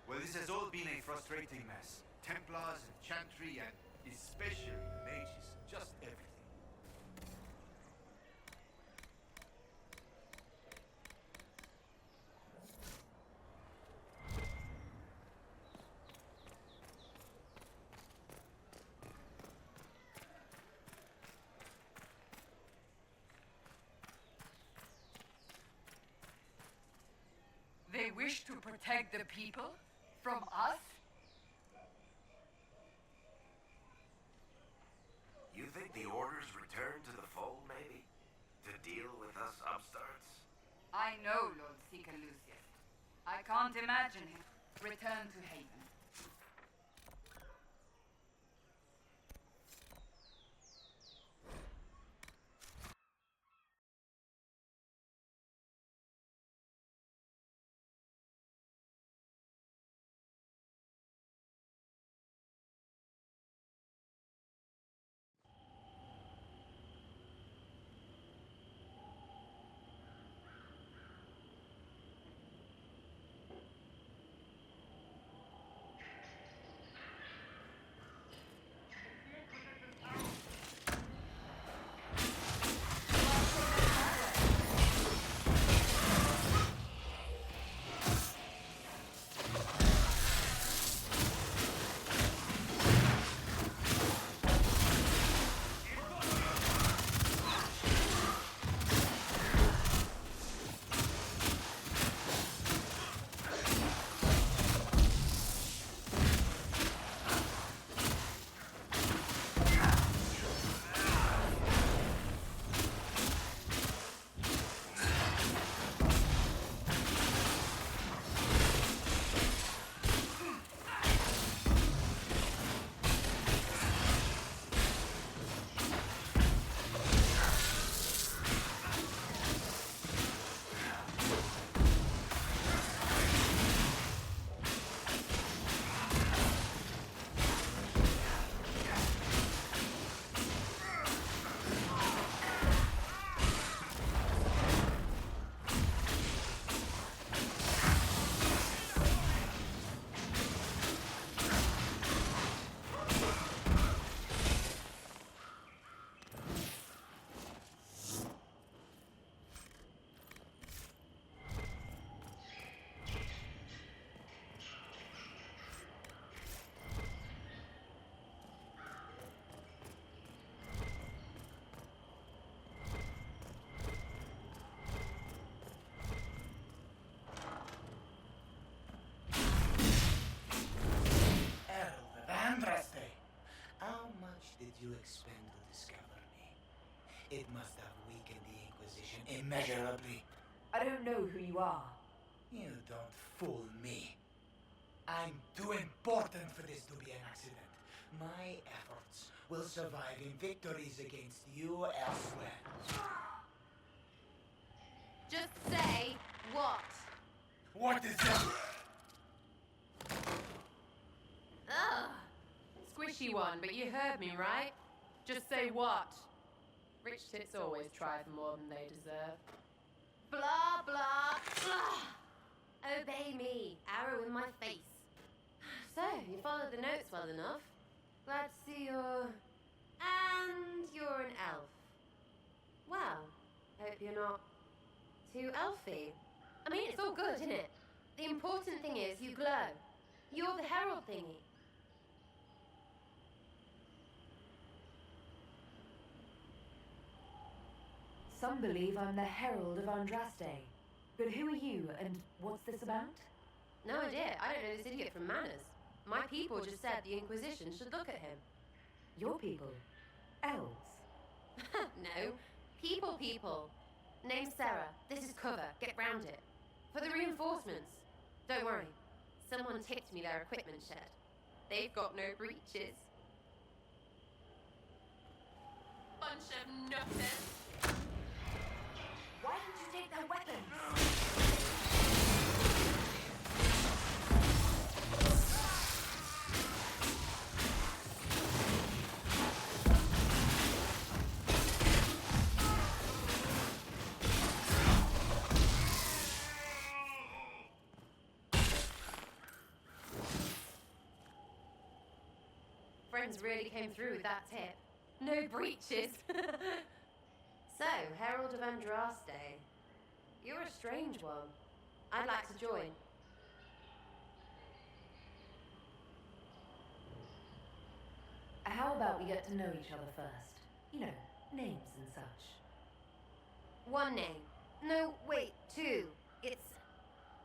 B: Well, this has all been a frustrating mess. Templars and Chantry and especially mages, just everything.
M: They wish to protect the people from us?
L: You think the Order's return to the fold, maybe? To deal with us upstarts?
M: I know Lord Seeker Lucius. I can't imagine him return to Haven.
D: expend to discover me? It must have weakened the Inquisition immeasurably.
A: I don't know who you are.
D: You don't fool me. I'm too important for this to be an accident. My efforts will survive in victories against you elsewhere.
V: Just say what?
D: What is that?
V: Ugh. Squishy one, but you heard me, right? Just say what? Rich tits always try for more than they deserve. Blah, blah, blah. Obey me. Arrow in my face. So, you followed the notes well enough. Glad to see you're... And you're an elf. Well, hope you're not too elfy. I mean, it's all good, isn't it? The important thing is you glow. You're the herald thingy.
A: Some believe I'm the Herald of Andraste. But who are you, and what's this about?
V: No idea. I don't know this idiot from Manners. My people just said the Inquisition should look at him.
A: Your people? Elves?
V: No. People. Name's Sera. This is cover. Get round it. For the reinforcements. Don't worry. Someone tipped me their equipment shed. They've got no breaches. Bunch of nutters.
A: Why didn't you take their weapons?
V: Friends really came through with that tip. No breaches. So, Herald of Andraste. You're a strange one. I'd like to join.
A: How about we get to know each other first? You know, names and such.
V: One name. No, wait, two.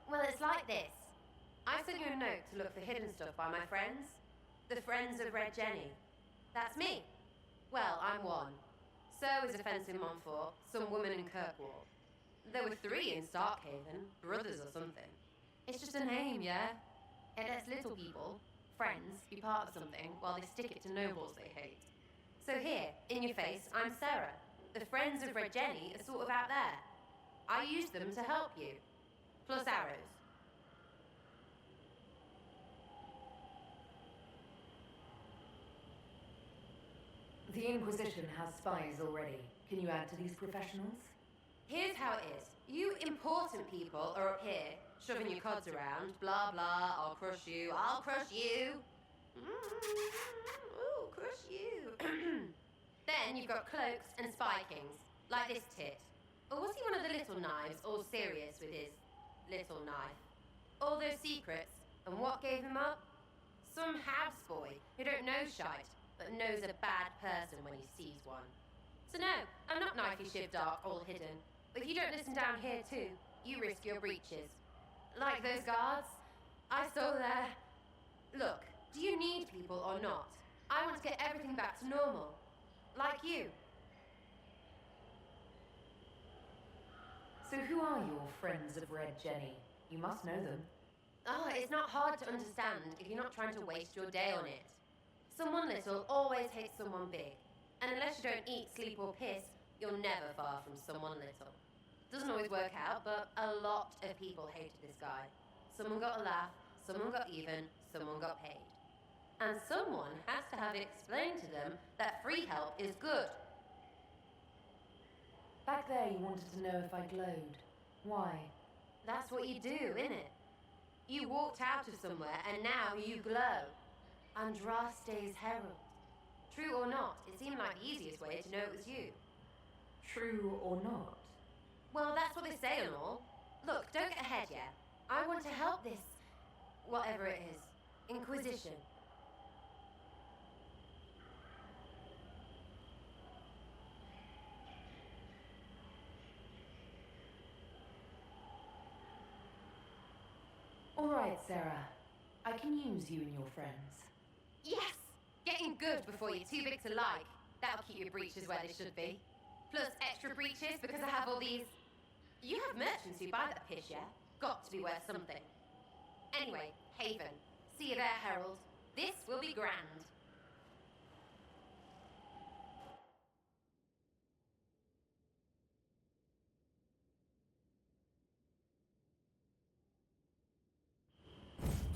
V: Well, it's like this. I sent you a note to look for hidden stuff by my friends. The Friends of Red Jenny. That's me. Well, I'm one. So is a fence in Montfort, some woman in Kirkwall. There were 3 in Starkhaven, brothers or something. It's just a name, yeah? It lets little people, friends, be part of something while they stick it to nobles they hate. So here, in your face, I'm Sera. The Friends of Red Jenny are sort of out there. I use them to help you. Plus arrows.
A: The Inquisition has spies already. Can you add to these professionals?
V: Here's how it is. You important people are up here, shoving your cods around. Blah, blah, I'll crush you. Ooh, crush you. Then you've got cloaks and spy kings, like this tit. Or was he one of the little knives, all serious with his little knife? All those secrets, and what gave him up? Some houseboy who don't know shite, but knows a bad person when he sees one. So no, I'm not knifey shiv dark, all hidden. But if you don't listen down here too, you risk your breeches. Like those guards I saw there. Look, do you need people or not? I want to get everything back to normal. Like you.
A: So who are your Friends of Red Jenny? You must know them.
V: Oh, it's not hard to understand if you're not trying to waste your day on it. Someone little always hates someone big. And unless you don't eat, sleep or piss, you're never far from someone little. Doesn't always work out, but a lot of people hated this guy. Someone got a laugh, someone got even, someone got paid. And someone has to have it explained to them that free help is good.
A: Back there you wanted to know if I glowed. Why?
V: That's what you do, innit? You walked out of somewhere and now you glow. Andraste's herald. True or not, it seemed like the easiest way to know it was you.
A: True or not?
V: Well, that's what they say and all. Look, don't get ahead yet. I want to help this... whatever it is. Inquisition.
A: All right, Sera. I can use you and your friends.
V: Yes! Getting good before you're too big to like. That'll keep your breeches where they should be. Plus extra breeches because I have all these... You have merchants who buy that piss, yeah? Got to be worth something. Anyway, Haven. See you there, Herald. This will be grand.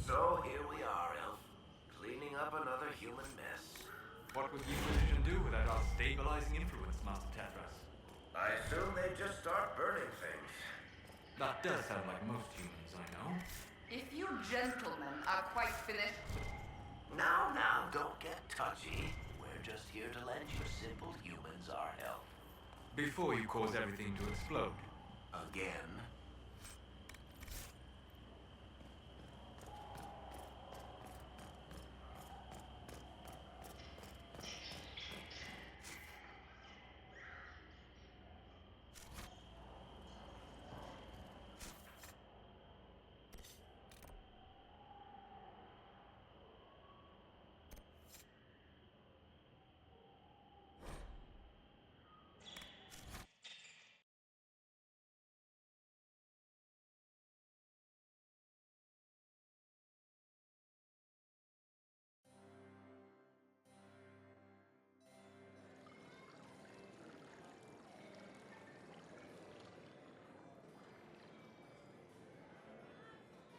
L: So here we are, Elf. Cleaning up another human mess.
K: What would the Inquisition do without our stabilizing influence, Master Tetras?
L: I assume they just start burning things.
K: That does sound like most humans I know.
M: If you gentlemen are quite finished...
L: Now, don't get touchy. We're just here to lend you simple humans our help.
K: Before you cause everything to explode.
L: Again.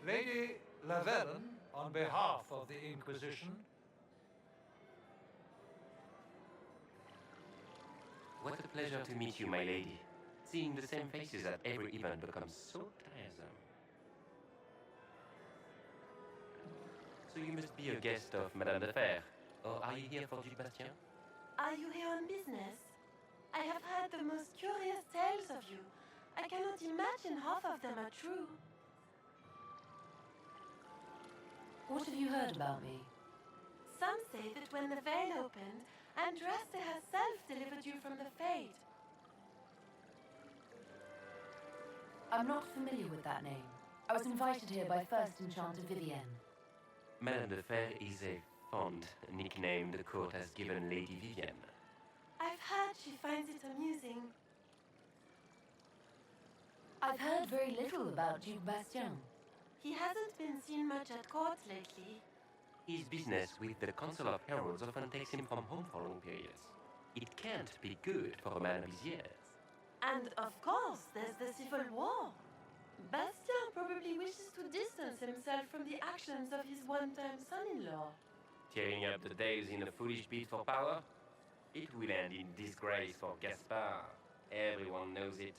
G: Lady Lavellen, on behalf of the Inquisition.
J: What a pleasure to meet you, my lady. Seeing the same faces at every event becomes so tiresome. So you must be a guest of Madame de Fer, or are you here for Duc Bastien?
N: Are you here on business? I have heard the most curious tales of you. I cannot imagine half of them are true.
A: What have you heard about me?
N: Some say that when the veil opened, Andraste herself delivered you from the Fate.
A: I'm not familiar with that name. I was invited here by First Enchanter Vivienne.
J: Madame de Fer is a fond nickname the court has given Lady Vivienne.
N: I've heard she finds it amusing.
A: I've heard very little about Duc Bastien.
N: He hasn't been seen much at court lately.
J: His business with the Council of Heralds often takes him from home for long periods. It can't be good for a man of his years.
N: And of course, there's the Civil War. Bastien probably wishes to distance himself from the actions of his one-time son-in-law.
J: Tearing up the Dales in a foolish bid for power? It will end in disgrace for Gaspard. Everyone knows it.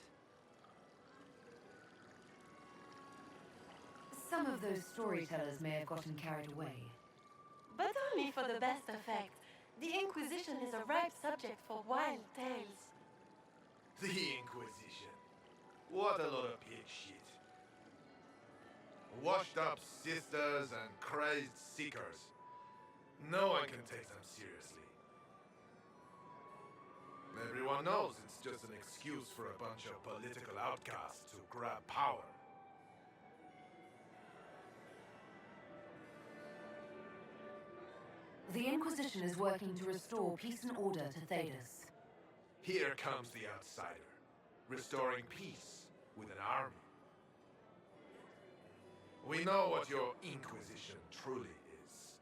A: Some of those storytellers may have gotten carried away.
N: But only for the best effect. The Inquisition is a ripe subject for wild tales.
P: The Inquisition. What a lot of pig shit. Washed up sisters and crazed seekers. No one can take them seriously. Everyone knows it's just an excuse for a bunch of political outcasts to grab power.
A: The Inquisition is working to restore peace and order to Thedas.
P: Here comes the outsider, restoring peace with an army. We know what your Inquisition truly is.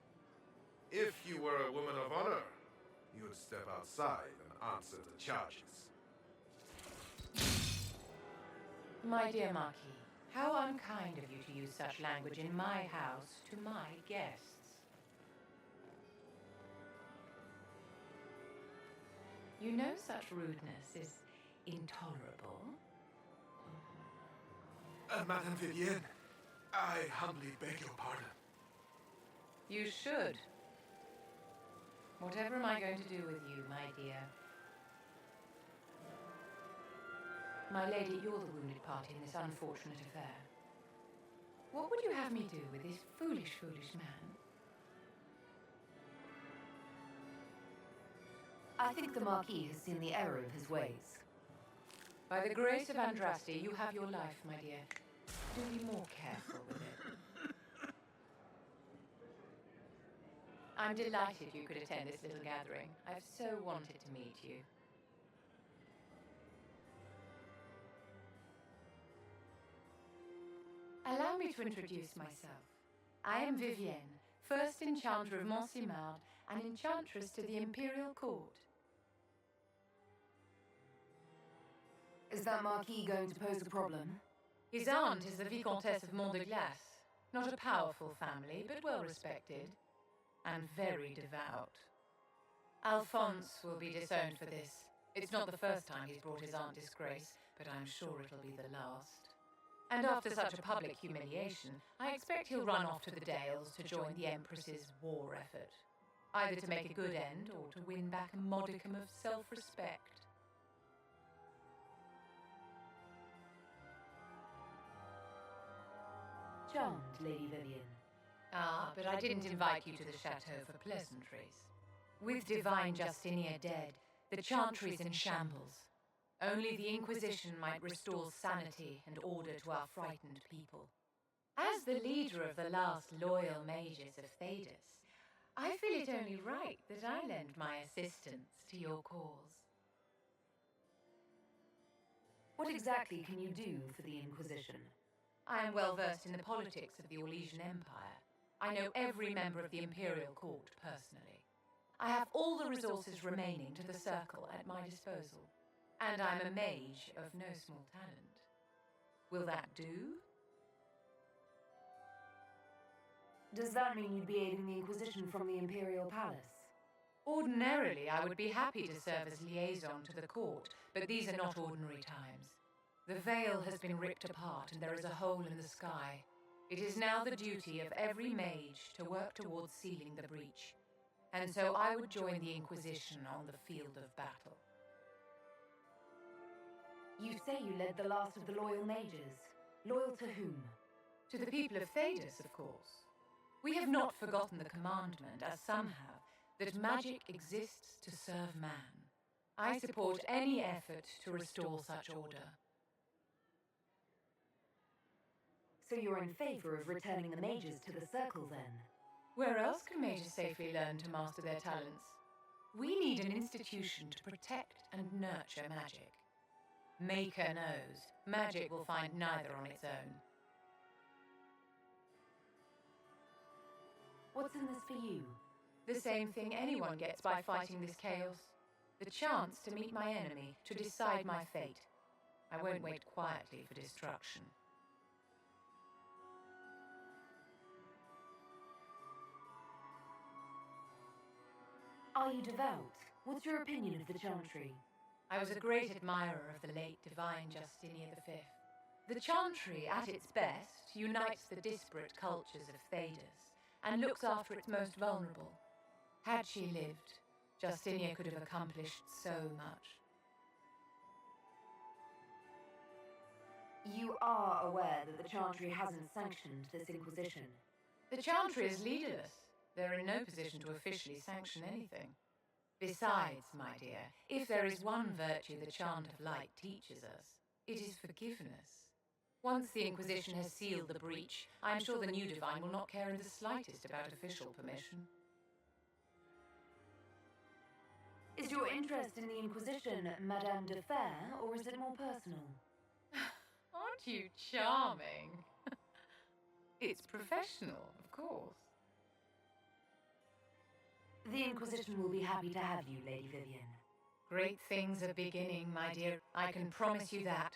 P: If you were a woman of honor, you would step outside and answer the charges.
T: My dear Marquis, how unkind of you to use such language in my house to my guests. You know such rudeness is intolerable.
P: Madame Vivienne, I humbly beg your pardon.
T: You should. Whatever am I going to do with you, my dear? My lady, you're the wounded party in this unfortunate affair. What would you have me do with this foolish, foolish man?
A: I think the Marquis has seen the error of his ways.
T: By the grace of Andraste, you have your life, my dear. Do be more careful with it.
C: I'm delighted you could attend this little gathering. I've so wanted to meet you. Allow me to introduce myself. I am Vivienne, first Enchanter of Montsimard and Enchantress to the Imperial Court.
A: Is that Marquis going to pose a problem?
C: His aunt is the Vicomtesse of Mont de Glace. Not a powerful family, but well respected. And very devout. Alphonse will be disowned for this. It's not the first time he's brought his aunt disgrace, but I'm sure it'll be the last. And after such a public humiliation, I expect he'll run off to the Dales to join the Empress's war effort. Either to make a good end, or to win back a modicum of self-respect.
A: Charmed, Lady Vivienne.
C: Ah, but I didn't invite you to the chateau for pleasantries. With divine Justinia dead, the Chantry's in shambles. Only the Inquisition might restore sanity and order to our frightened people. As the leader of the last loyal mages of Thedas, I feel it only right that I lend my assistance to your cause.
A: What exactly can you do for the Inquisition?
C: I am well versed in the politics of the Orlesian Empire. I know every member of the Imperial Court personally. I have all the resources remaining to the Circle at my disposal. And I'm a mage of no small talent. Will that do?
A: Does that mean you'd be aiding the Inquisition from the Imperial Palace?
C: Ordinarily, I would be happy to serve as liaison to the court, but these are not ordinary times. The veil has been ripped apart and there is a hole in the sky. It is now the duty of every mage to work towards sealing the breach. And so I would join the Inquisition on the field of battle.
A: You say you led the last of the loyal mages. Loyal to whom?
C: To the people of Thedas, of course. We have not forgotten the commandment, as some have, that magic exists to serve man. I support any effort to restore such order.
A: So you're in favor of returning the mages to the Circle, then?
C: Where else can mages safely learn to master their talents? We need an institution to protect and nurture magic. Maker knows, magic will find neither on its own.
A: What's in this for you?
C: The same thing anyone gets by fighting this chaos. The chance to meet my enemy, to decide my fate. I won't wait quietly for destruction.
A: Are you devout? What's your opinion of the Chantry?
C: I was a great admirer of the late divine Justinia V. The Chantry, at its best, unites the disparate cultures of Thedas and looks after its most vulnerable. Had she lived, Justinia could have accomplished so much.
A: You are aware that the Chantry hasn't sanctioned this Inquisition?
C: The Chantry is leaderless. They're in no position to officially sanction anything. Besides, my dear, if there is one virtue the Chant of Light teaches us, it is forgiveness. Once the Inquisition has sealed the breach, I am sure the new divine will not care in the slightest about official permission.
A: Is your interest in the Inquisition Madame de Fer, or is it more personal?
C: Aren't you charming? It's professional, of course.
A: The Inquisition will be happy to have you, Lady Vivienne.
C: Great things are beginning, my dear. I can promise you that.